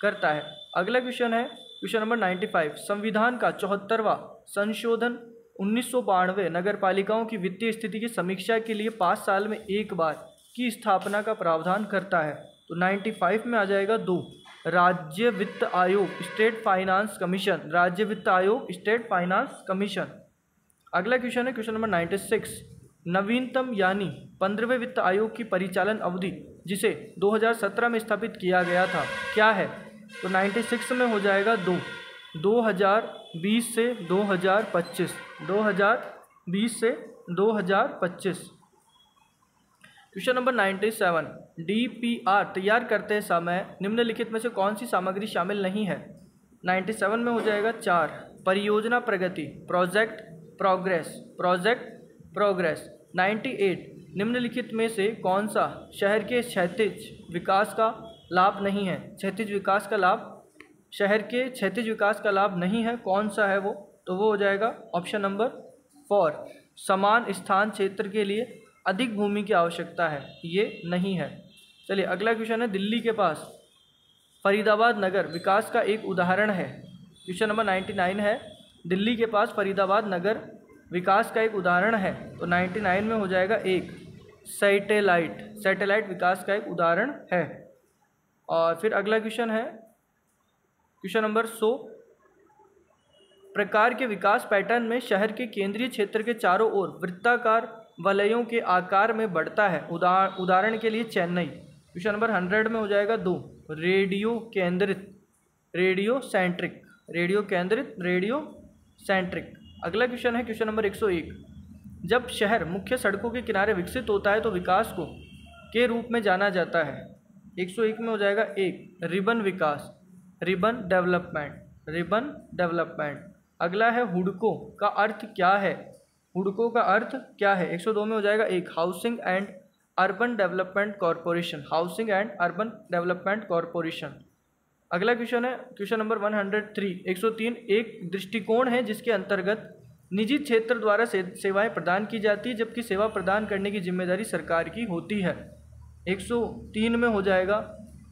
करता है। अगला क्वेश्चन है क्वेश्चन नंबर 95, संविधान का 74वां संशोधन 1992 नगर पालिकाओं की वित्तीय स्थिति की समीक्षा के लिए 5 साल में एक बार की स्थापना का प्रावधान करता है। तो 95 में आ जाएगा 2, राज्य वित्त आयोग स्टेट फाइनेंस कमीशन। राज्य वित्त आयोग स्टेट फाइनेंस कमीशन। अगला क्वेश्चन है क्वेश्चन नंबर 96, नवीनतम यानी 15वें वित्त आयोग की परिचालन अवधि जिसे 2017 में स्थापित किया गया था क्या है? तो 96 में हो जाएगा 2, 2020 से 2025। 2020 से 2025। क्वेश्चन नंबर 97, DPR तैयार करते समय निम्नलिखित में से कौन सी सामग्री शामिल नहीं है? 97 में हो जाएगा 4, परियोजना प्रगति प्रोजेक्ट प्रोग्रेस। Project progress. 98, निम्नलिखित में से कौन सा शहर के क्षैतिज विकास का लाभ नहीं है? क्षैतिज विकास का लाभ, शहर के क्षैतिज विकास का लाभ नहीं है, कौन सा है वो? तो वो हो जाएगा ऑप्शन नंबर 4, समान स्थान क्षेत्र के लिए अधिक भूमि की आवश्यकता है, ये नहीं है। चलिए अगला क्वेश्चन है, दिल्ली के पास फरीदाबाद नगर विकास का एक उदाहरण है। क्वेश्चन नंबर 99 है, दिल्ली के पास फरीदाबाद नगर विकास का एक उदाहरण है। तो 99 में हो जाएगा 1, सैटेलाइट। सैटेलाइट विकास का एक उदाहरण है। और फिर अगला क्वेश्चन है क्वेश्चन नंबर 100, प्रकार के विकास पैटर्न में शहर के केंद्रीय क्षेत्र के चारों ओर वृत्ताकार वलयों के आकार में बढ़ता है। उदाहरण के लिए चेन्नई। क्वेश्चन नंबर 100 में हो जाएगा 2, रेडियो केंद्रित रेडियो सेंट्रिक। रेडियो केंद्रित रेडियो सेंट्रिक। अगला क्वेश्चन है क्वेश्चन नंबर 101, जब शहर मुख्य सड़कों के किनारे विकसित होता है तो विकास को के रूप में जाना जाता है? 101 में हो जाएगा 1, रिबन विकास रिबन डेवलपमेंट। Ribbon development. अगला है हुडको का अर्थ क्या है? हुडको का अर्थ क्या है? 102 में हो जाएगा 1, housing and urban development corporation. Housing and urban development corporation. अगला क्वेश्चन है क्वेश्चन नंबर 103, 103, एक दृष्टिकोण है जिसके अंतर्गत निजी क्षेत्र द्वारा सेवाएं प्रदान की जाती है जबकि सेवा प्रदान करने की जिम्मेदारी सरकार की होती है। 103 में हो जाएगा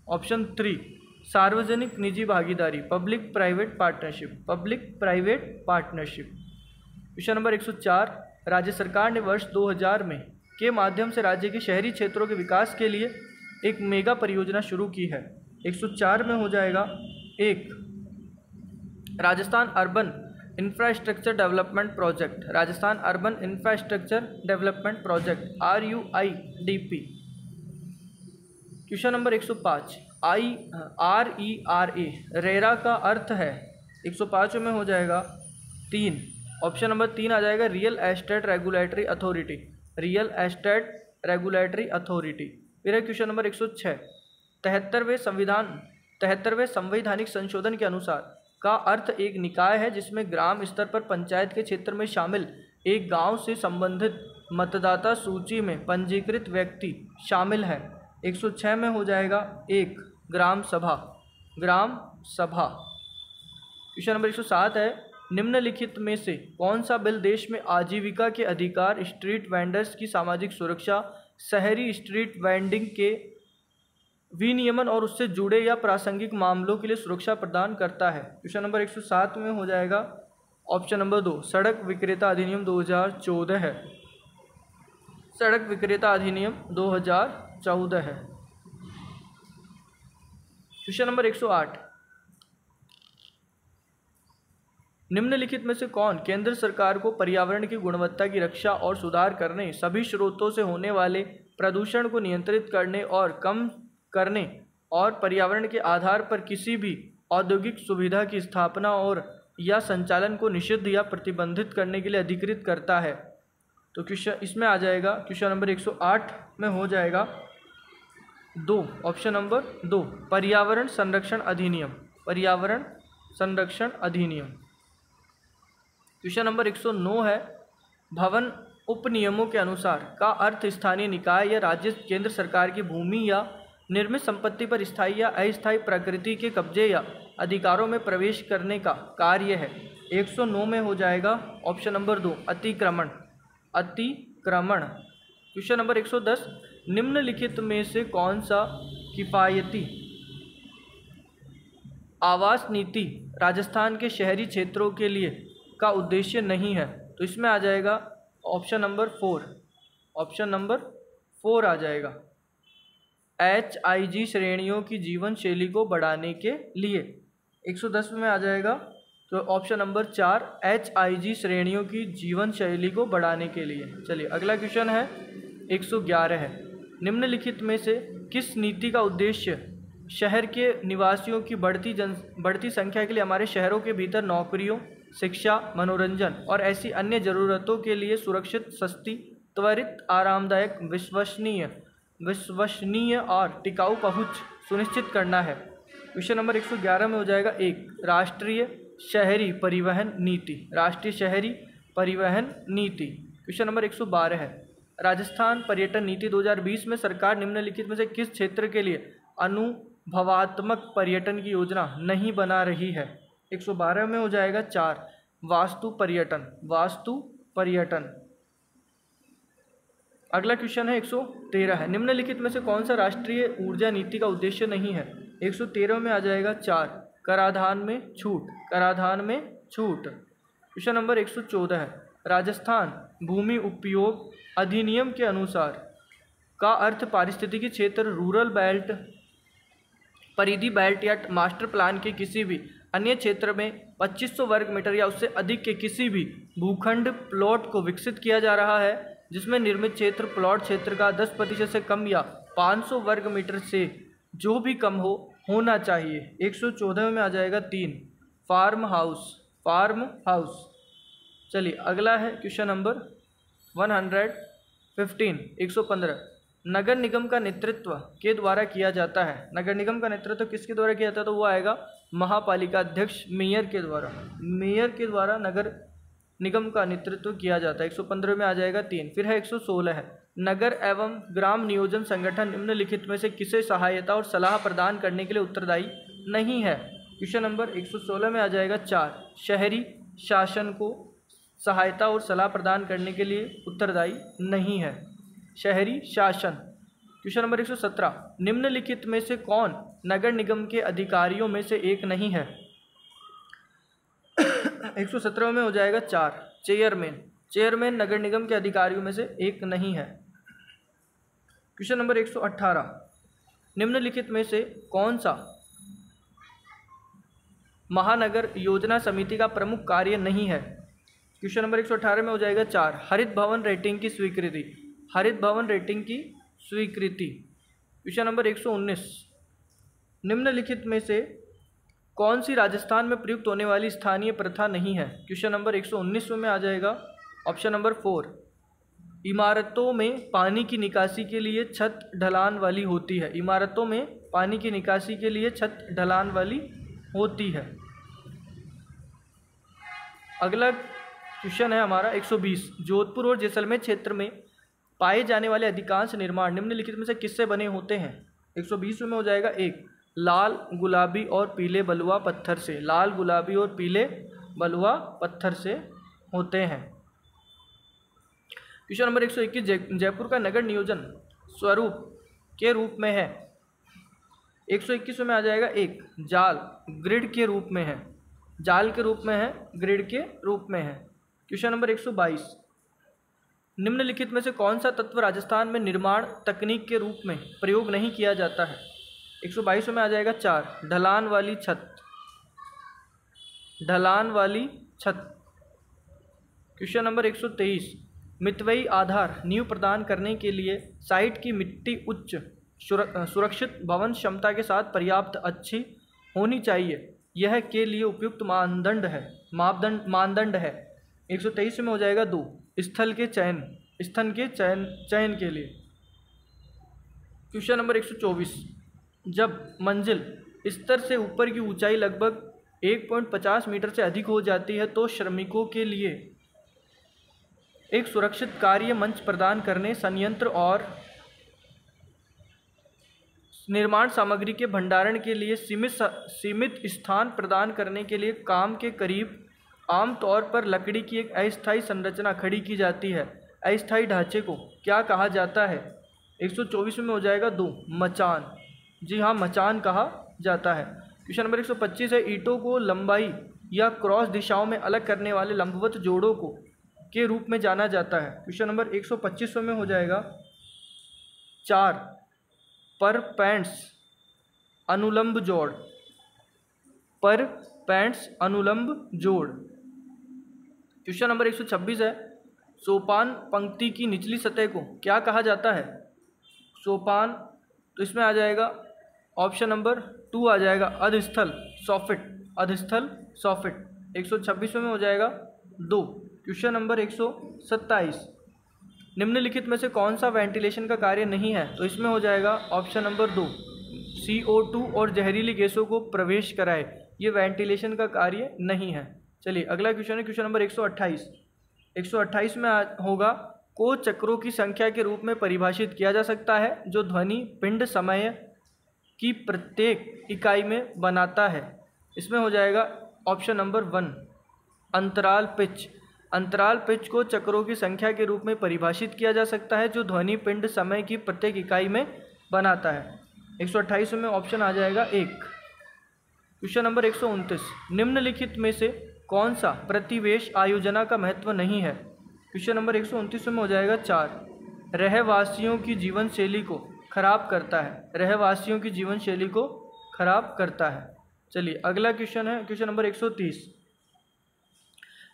ऑप्शन 3, सार्वजनिक निजी भागीदारी public private partnership. Public private partnership. Question number 104, राज्य सरकार ने वर्ष 2000 में के माध्यम से राज्य के शहरी क्षेत्रों के विकास के लिए एक मेगा परियोजना शुरू की है। 104 में हो जाएगा 1, Rajasthan urban infrastructure development project. Rajasthan urban infrastructure development project RUIDP। Question number 105, RERA RERA का अर्थ है? 105 में हो जाएगा 3, ऑप्शन नंबर 3 आ जाएगा real estate regulatory authority. Real estate regulatory authority. फिर है क्वेश्चन नंबर 106, 73वें संवैधानिक संशोधन के अनुसार का अर्थ एक निकाय है जिसमें ग्राम स्तर पर पंचायत के क्षेत्र में शामिल एक गांव से संबंधित मतदाता सूची में पंजीकृत व्यक्ति शामिल है। 106 में हो जाएगा 1, ग्राम सभा। ग्राम सभा। क्वेश्चन नंबर 107 है, निम्नलिखित में से कौन सा बिल देश में आजीविका के अधिकार, स्ट्रीट वेंडर्स की सामाजिक सुरक्षा, शहरी स्ट्रीट वेंडिंग के विनियमन और उससे जुड़े या प्रासंगिक मामलों के लिए सुरक्षा प्रदान करता है? क्वेश्चन नंबर 107 में हो जाएगा ऑप्शन नंबर 2, सड़क विक्रेता अधिनियम 2014 है। सड़क विक्रेता अधिनियम 2014 है। क्वेश्चन नंबर 108, निम्नलिखित में से कौन केंद्र सरकार को पर्यावरण की गुणवत्ता की रक्षा और सुधार करने, सभी स्रोतों से होने वाले प्रदूषण को नियंत्रित करने और कम करने और पर्यावरण के आधार पर किसी भी औद्योगिक सुविधा की स्थापना और या संचालन को निषिद्ध या प्रतिबंधित करने के लिए अधिकृत करता है? तो क्वेश्चन इसमें आ जाएगा, क्वेश्चन नंबर 108 में हो जाएगा 2, ऑप्शन नंबर 2, पर्यावरण संरक्षण अधिनियम। पर्यावरण संरक्षण अधिनियम। क्वेश्चन नंबर 109 है, भवन उपनियमों के अनुसार का अर्थ स्थानीय निकाय या राज्य केंद्र सरकार की भूमि या निर्मित संपत्ति पर स्थायी या अस्थायी प्रकृति के कब्जे या अधिकारों में प्रवेश करने का कार्य है। 109 में हो जाएगा ऑप्शन नंबर 2, अतिक्रमण। अतिक्रमण। क्वेश्चन नंबर 110, निम्नलिखित में से कौन सा किफायती आवास नीति राजस्थान के शहरी क्षेत्रों के लिए का उद्देश्य नहीं है? तो इसमें आ जाएगा ऑप्शन नंबर 4। ऑप्शन नंबर 4 आ जाएगा, HIG श्रेणियों की जीवन शैली को बढ़ाने के लिए। 110 में आ जाएगा तो ऑप्शन नंबर 4, HIG श्रेणियों की जीवन शैली को बढ़ाने के लिए। चलिए अगला क्वेश्चन है 111 है, निम्नलिखित में से किस नीति का उद्देश्य शहर के निवासियों की बढ़ती संख्या के लिए हमारे शहरों के भीतर नौकरियों, शिक्षा, मनोरंजन और ऐसी अन्य ज़रूरतों के लिए सुरक्षित, सस्ती, त्वरित, आरामदायक, विश्वसनीय और टिकाऊ पहुंच सुनिश्चित करना है? क्वेश्चन नंबर 111 में हो जाएगा 1, राष्ट्रीय शहरी परिवहन नीति। राष्ट्रीय शहरी परिवहन नीति। क्वेश्चन नंबर 112 है, राजस्थान पर्यटन नीति 2020 में सरकार निम्नलिखित में से किस क्षेत्र के लिए अनुभवात्मक पर्यटन की योजना नहीं बना रही है? 112 में हो जाएगा 4, वास्तु पर्यटन। वास्तु पर्यटन। अगला क्वेश्चन है 113 है, निम्नलिखित में से कौन सा राष्ट्रीय ऊर्जा नीति का उद्देश्य नहीं है? 113 में आ जाएगा 4, कराधान में छूट। कराधान में छूट। क्वेश्चन नंबर 114 है, राजस्थान भूमि उपयोग अधिनियम के अनुसार का अर्थ पारिस्थितिकी क्षेत्र, रूरल बेल्ट, परिधि बेल्ट या मास्टर प्लान के किसी भी अन्य क्षेत्र में 2500 वर्ग मीटर या उससे अधिक के किसी भी भूखंड प्लॉट को विकसित किया जा रहा है जिसमें निर्मित क्षेत्र प्लॉट क्षेत्र का 10% से कम या 500 वर्ग मीटर से जो भी कम होना चाहिए। 114 में आ जाएगा 3, फार्म हाउस। Farm house. चलिए अगला है क्वेश्चन नंबर 115, 115, नगर निगम का नेतृत्व के द्वारा किया जाता है। नगर निगम का नेतृत्व किसके द्वारा किया जाता है? तो वो आएगा महापालिका अध्यक्ष, मेयर के द्वारा। मेयर के द्वारा नगर निगम का नेतृत्व किया जाता है। 115 में आ जाएगा 3। फिर है 116 है, नगर एवं ग्राम नियोजन संगठन निम्नलिखित में से किसे सहायता और सलाह प्रदान करने के लिए उत्तरदायी नहीं है? क्वेश्चन नंबर 116 में आ जाएगा 4, शहरी शासन को सहायता और सलाह प्रदान करने के लिए उत्तरदायी नहीं है। शहरी शासन। क्वेश्चन नंबर 117, निम्नलिखित में से कौन नगर निगम के अधिकारियों में से एक नहीं है? 117 में हो जाएगा 4, चेयरमैन। चेयरमैन नगर निगम के अधिकारियों में से एक नहीं है। क्वेश्चन नंबर 118, निम्नलिखित में से कौन सा महानगर योजना समिति का प्रमुख कार्य नहीं है? क्वेश्चन नंबर 118 में हो जाएगा 4, हरित भवन रेटिंग की स्वीकृति। हरित भवन रेटिंग की स्वीकृति। क्वेश्चन नंबर 119, निम्नलिखित में से कौन सी राजस्थान में प्रयुक्त होने वाली स्थानीय प्रथा नहीं है? क्वेश्चन नंबर 119 में आ जाएगा ऑप्शन नंबर 4, इमारतों में पानी की निकासी के लिए छत ढलान वाली होती है। इमारतों में पानी की निकासी के लिए छत ढलान वाली होती है। अगला क्वेश्चन है हमारा 120, जोधपुर और जैसलमेर क्षेत्र में पाए जाने वाले अधिकांश निर्माण निम्नलिखित में से किससे बने होते हैं? 120 में हो जाएगा 1, लाल, गुलाबी और पीले बलुआ पत्थर से। लाल, गुलाबी और पीले बलुआ पत्थर से होते हैं। क्वेश्चन नंबर 121, जयपुर का नगर नियोजन स्वरूप के रूप में है। 121 में आ जाएगा 1, जाल, ग्रिड के रूप में है। जाल के रूप में है, ग्रिड के रूप में है। क्वेश्चन नंबर 122, निम्नलिखित में से कौन सा तत्व राजस्थान में निर्माण तकनीक के रूप में प्रयोग नहीं किया जाता है? 122 में आ जाएगा 4, ढलान वाली छत। ढलान वाली छत। क्वेश्चन नंबर 123, मितव्ययी आधार नींव प्रदान करने के लिए साइट की मिट्टी उच्च सुरक्षित भवन क्षमता के साथ पर्याप्त अच्छी होनी चाहिए, यह के लिए उपयुक्त मानदंड है। 123 में हो जाएगा 2, स्थल के चयन के लिए। क्वेश्चन नंबर 124, जब मंजिल स्तर से ऊपर की ऊंचाई लगभग 1.50 मीटर से अधिक हो जाती है तो श्रमिकों के लिए एक सुरक्षित कार्य मंच प्रदान करने, संयंत्र और निर्माण सामग्री के भंडारण के लिए सीमित स्थान प्रदान करने के लिए काम के करीब आमतौर पर लकड़ी की एक अस्थायी संरचना खड़ी की जाती है। अस्थायी ढांचे को क्या कहा जाता है? 124 में हो जाएगा 2, मचान। जी हाँ, मचान कहा जाता है। क्वेश्चन नंबर 125 है, ईंटों को लंबाई या क्रॉस दिशाओं में अलग करने वाले लंबवत जोड़ों को के रूप में जाना जाता है। क्वेश्चन नंबर 125 में हो जाएगा 4, पर पैंट्स अनुलंब जोड़। पर पैंट्स अनुलंब जोड़। क्वेश्चन नंबर 126 है, सोपान पंक्ति की निचली सतह को क्या कहा जाता है? सोपान, तो इसमें आ जाएगा ऑप्शन नंबर 2 आ जाएगा अधस्थल सॉफिट। अधस्थल सॉफिट। 126 में हो जाएगा 2। क्वेश्चन नंबर 127, निम्नलिखित में से कौन सा वेंटिलेशन का कार्य नहीं है? तो इसमें हो जाएगा ऑप्शन नंबर 2, CO2 और जहरीली गैसों को प्रवेश कराए, ये वेंटिलेशन का कार्य नहीं है। चलिए अगला क्वेश्चन है क्वेश्चन नंबर 128। 128 में होगा, को चक्रों की संख्या के रूप में परिभाषित किया जा सकता है जो ध्वनि पिंड समय की प्रत्येक इकाई में बनाता है। इसमें हो जाएगा ऑप्शन नंबर 1, अंतराल पिच। अंतराल पिच को चक्रों की संख्या के रूप में परिभाषित किया जा सकता है जो ध्वनि पिंड समय की प्रत्येक इकाई में बनाता है। 128 में ऑप्शन आ जाएगा 1। क्वेश्चन नंबर 129, निम्नलिखित में से कौन सा प्रतिवेश आयोजना का महत्व नहीं है? क्वेश्चन नंबर 129 में हो जाएगा 4, रहवासियों की जीवन शैली को खराब करता है। रहवासियों की जीवन शैली को खराब करता है। चलिए अगला क्वेश्चन है क्वेश्चन नंबर 130,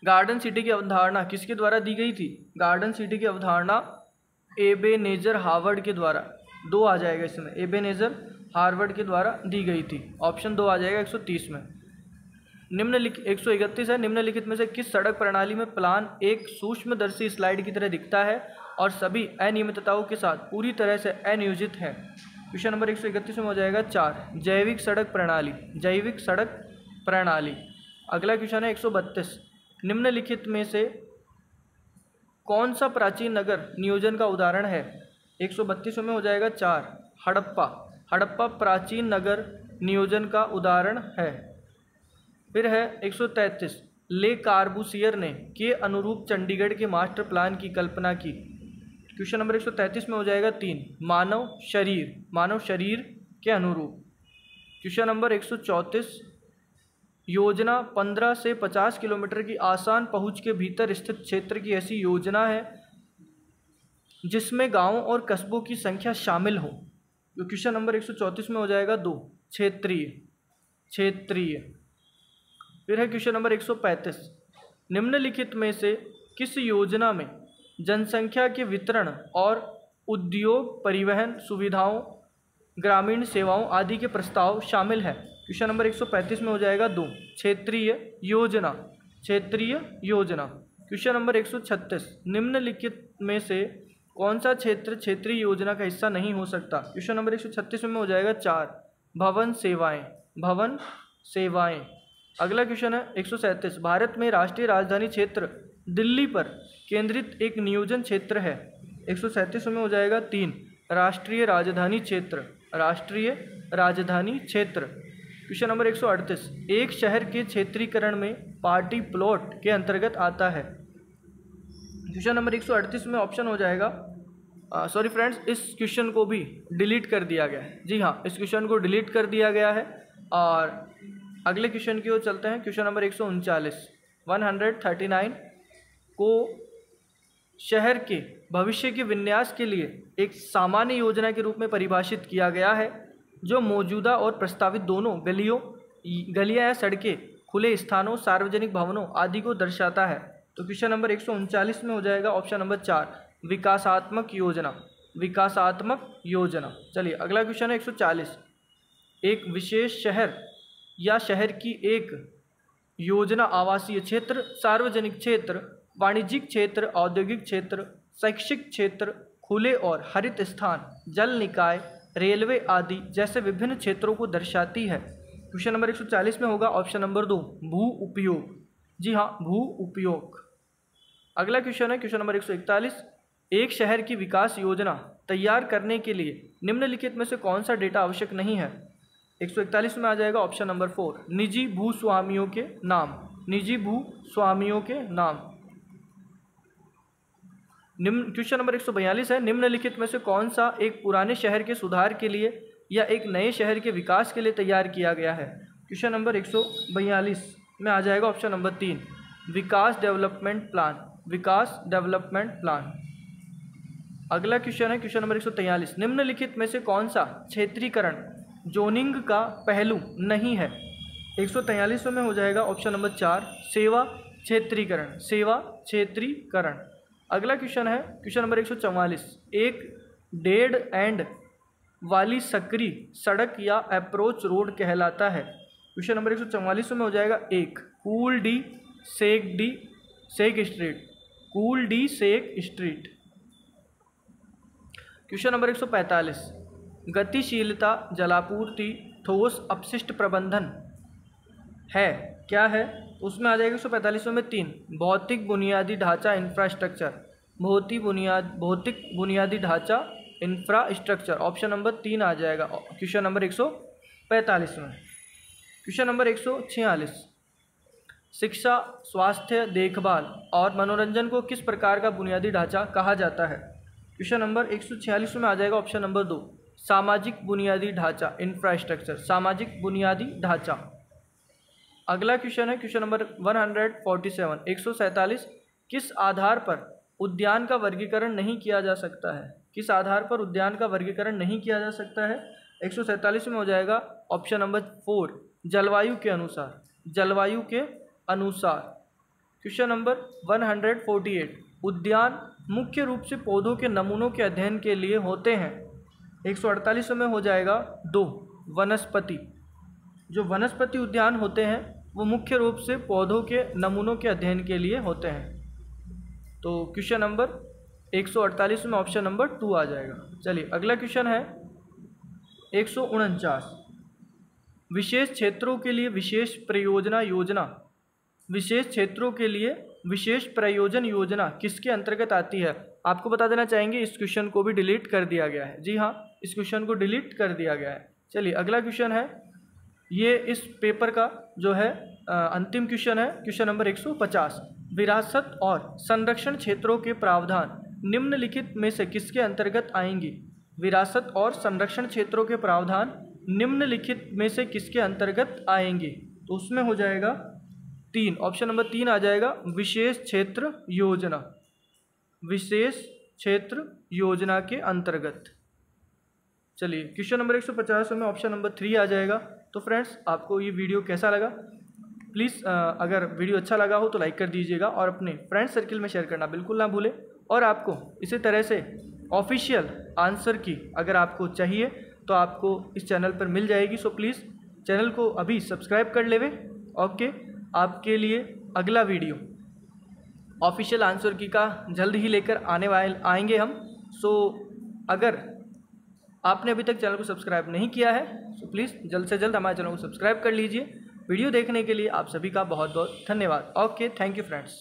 गार्डन सिटी की अवधारणा किसके द्वारा दी गई थी? गार्डन सिटी की अवधारणा एबेनेजर हार्वर्ड के द्वारा, 2 आ जाएगा इसमें, एबेनेजर हार्वर्ड के द्वारा दी गई थी। ऑप्शन 2 आ जाएगा 130 में। 131 है, निम्नलिखित में से किस सड़क प्रणाली में प्लान एक सूक्ष्मदर्शी स्लाइड की तरह दिखता है और सभी अनियमितताओं के साथ पूरी तरह से अनियोजित है? क्वेश्चन नंबर 131 में हो जाएगा 4, जैविक सड़क प्रणाली। जैविक सड़क प्रणाली। अगला क्वेश्चन है 132, निम्नलिखित में से कौन सा प्राचीन नगर नियोजन का उदाहरण है? 132 में हो जाएगा 4, हड़प्पा। हड़प्पा प्राचीन नगर नियोजन का उदाहरण है। फिर है 133, ले कार्बूसियर ने के अनुरूप चंडीगढ़ के मास्टर प्लान की कल्पना की। क्वेश्चन नंबर 133 में हो जाएगा 3, मानव शरीर। मानव शरीर के अनुरूप। क्वेश्चन नंबर 134, योजना 15 से 50 किलोमीटर की आसान पहुंच के भीतर स्थित क्षेत्र की ऐसी योजना है जिसमें गांवों और कस्बों की संख्या शामिल हो। तो क्वेश्चन नंबर 134 में हो जाएगा 2, क्षेत्रीय। क्षेत्रीय। फिर है क्वेश्चन नंबर 135, निम्नलिखित में से किस योजना में जनसंख्या के वितरण और उद्योग, परिवहन सुविधाओं, ग्रामीण सेवाओं आदि के प्रस्ताव शामिल है? क्वेश्चन नंबर 135 में हो जाएगा 2, क्षेत्रीय योजना। क्षेत्रीय योजना। क्वेश्चन नंबर 136, निम्नलिखित में से कौन सा क्षेत्र क्षेत्रीय योजना का हिस्सा नहीं हो सकता? क्वेश्चन नंबर 136 में हो जाएगा 4, भवन सेवाएं। भवन सेवाएं। अगला क्वेश्चन है 137, भारत में राष्ट्रीय राजधानी क्षेत्र दिल्ली पर केंद्रित एक नियोजन क्षेत्र है। 137 में हो जाएगा 3, राष्ट्रीय राजधानी क्षेत्र। राष्ट्रीय राजधानी क्षेत्र। क्वेश्चन नंबर 138, एक शहर के क्षेत्रीकरण में पार्टी प्लॉट के अंतर्गत आता है। क्वेश्चन नंबर 138 में ऑप्शन हो जाएगा, सॉरी फ्रेंड्स, इस क्वेश्चन को भी डिलीट कर दिया गया है। जी हाँ, इस क्वेश्चन को डिलीट कर दिया गया है। और अगले क्वेश्चन की ओर चलते हैं। क्वेश्चन नंबर 139 को शहर के भविष्य के विन्यास के लिए एक सामान्य योजना के रूप में परिभाषित किया गया है जो मौजूदा और प्रस्तावित दोनों गलियां या सड़कें खुले स्थानों, सार्वजनिक भवनों आदि को दर्शाता है। तो क्वेश्चन नंबर 139 में हो जाएगा ऑप्शन नंबर 4 विकासात्मक योजना। विकासात्मक योजना। चलिए अगला क्वेश्चन है 140। एक विशेष शहर या शहर की एक योजना आवासीय क्षेत्र, सार्वजनिक क्षेत्र, वाणिज्यिक क्षेत्र, औद्योगिक क्षेत्र, शैक्षिक क्षेत्र, खुले और हरित स्थान, जल निकाय, रेलवे आदि जैसे विभिन्न क्षेत्रों को दर्शाती है। क्वेश्चन नंबर 140 में होगा ऑप्शन नंबर 2 भू उपयोग। जी हाँ, भू उपयोग। अगला क्वेश्चन है क्वेश्चन नंबर 141। एक शहर की विकास योजना तैयार करने के लिए निम्नलिखित में से कौन सा डेटा आवश्यक नहीं है। 141 में आ जाएगा ऑप्शन नंबर 4 निजी भूस्वामियों के नाम। निजी भूस्वामियों के नाम। निम्न क्वेश्चन नंबर 142 है निम्नलिखित में से कौन सा एक पुराने शहर के सुधार के लिए या एक नए शहर के विकास के लिए तैयार किया गया है। क्वेश्चन नंबर 142 में आ जाएगा ऑप्शन नंबर 3 विकास डेवलपमेंट प्लान। विकास डेवलपमेंट प्लान। अगला क्वेश्चन है क्वेश्चन नंबर 143 निम्नलिखित में से कौन सा क्षेत्रीकरण जोनिंग का पहलू नहीं है। 143 में हो जाएगा ऑप्शन नंबर 4 सेवा क्षेत्रीकरण। सेवा क्षेत्रीकरण। अगला क्वेश्चन है क्वेश्चन नंबर 144 एक डेड एंड वाली सकरी सड़क या अप्रोच रोड कहलाता है। क्वेश्चन नंबर 144 में हो जाएगा 1 कूल डी सेक स्ट्रीट। कूल डी सेक स्ट्रीट। क्वेश्चन नंबर 145 गतिशीलता जलापूर्ति ठोस अपशिष्ट प्रबंधन है क्या है। उसमें आ जाएगा 145 में 3 भौतिक बुनियादी ढांचा इंफ्रास्ट्रक्चर। भौतिक बुनियादी ढांचा इंफ्रास्ट्रक्चर। ऑप्शन नंबर 3 आ जाएगा क्वेश्चन नंबर 145 में। क्वेश्चन नंबर 146 शिक्षा, स्वास्थ्य, देखभाल और मनोरंजन को किस प्रकार का बुनियादी ढांचा कहा जाता है। क्वेश्चन नंबर 146 में आ जाएगा ऑप्शन नंबर 2 सामाजिक बुनियादी ढांचा इंफ्रास्ट्रक्चर। सामाजिक बुनियादी ढांचा। अगला क्वेश्चन है क्वेश्चन नंबर 147 147 किस आधार पर उद्यान का वर्गीकरण नहीं किया जा सकता है। किस आधार पर उद्यान का वर्गीकरण नहीं किया जा सकता है। 147 में हो जाएगा ऑप्शन नंबर 4 जलवायु के अनुसार। जलवायु के अनुसार। क्वेश्चन नंबर 148 उद्यान मुख्य रूप से पौधों के नमूनों के अध्ययन के लिए होते हैं। 148 में हो जाएगा 2 वनस्पति। जो वनस्पति उद्यान होते हैं वो मुख्य रूप से पौधों के नमूनों के अध्ययन के लिए होते हैं। तो क्वेश्चन नंबर 148 में ऑप्शन नंबर 2 आ जाएगा। चलिए अगला क्वेश्चन है 149 विशेष क्षेत्रों के लिए विशेष प्रयोजना योजना। विशेष क्षेत्रों के लिए विशेष प्रयोजन योजना किसके अंतर्गत आती है। आपको बता देना चाहेंगे इस क्वेश्चन को भी डिलीट कर दिया गया है। जी हाँ, इस क्वेश्चन को डिलीट कर दिया गया है। चलिए अगला क्वेश्चन है, ये इस पेपर का जो है अंतिम क्वेश्चन है क्वेश्चन नंबर 150 विरासत और संरक्षण क्षेत्रों के प्रावधान निम्नलिखित में से किसके अंतर्गत आएंगी। विरासत और संरक्षण क्षेत्रों के प्रावधान निम्नलिखित में से किसके अंतर्गत आएंगे। तो उसमें हो जाएगा 3 ऑप्शन नंबर 3 आ जाएगा विशेष क्षेत्र योजना। विशेष क्षेत्र योजना के अंतर्गत। चलिए क्वेश्चन नंबर 150 में ऑप्शन नंबर 3 आ जाएगा। तो फ्रेंड्स आपको ये वीडियो कैसा लगा, प्लीज़ अगर वीडियो अच्छा लगा हो तो लाइक कर दीजिएगा और अपने फ्रेंड सर्किल में शेयर करना बिल्कुल ना भूलें। और आपको इसी तरह से ऑफिशियल आंसर की अगर आपको चाहिए तो आपको इस चैनल पर मिल जाएगी। सो प्लीज़ चैनल को अभी सब्सक्राइब कर लेवे। ओके, आपके लिए अगला वीडियो ऑफिशियल आंसर की का जल्द ही लेकर आएंगे हम। सो अगर आपने अभी तक चैनल को सब्सक्राइब नहीं किया है तो प्लीज़ जल्द से जल्द हमारे चैनल को सब्सक्राइब कर लीजिए। वीडियो देखने के लिए आप सभी का बहुत बहुत धन्यवाद। Okay, thank you friends.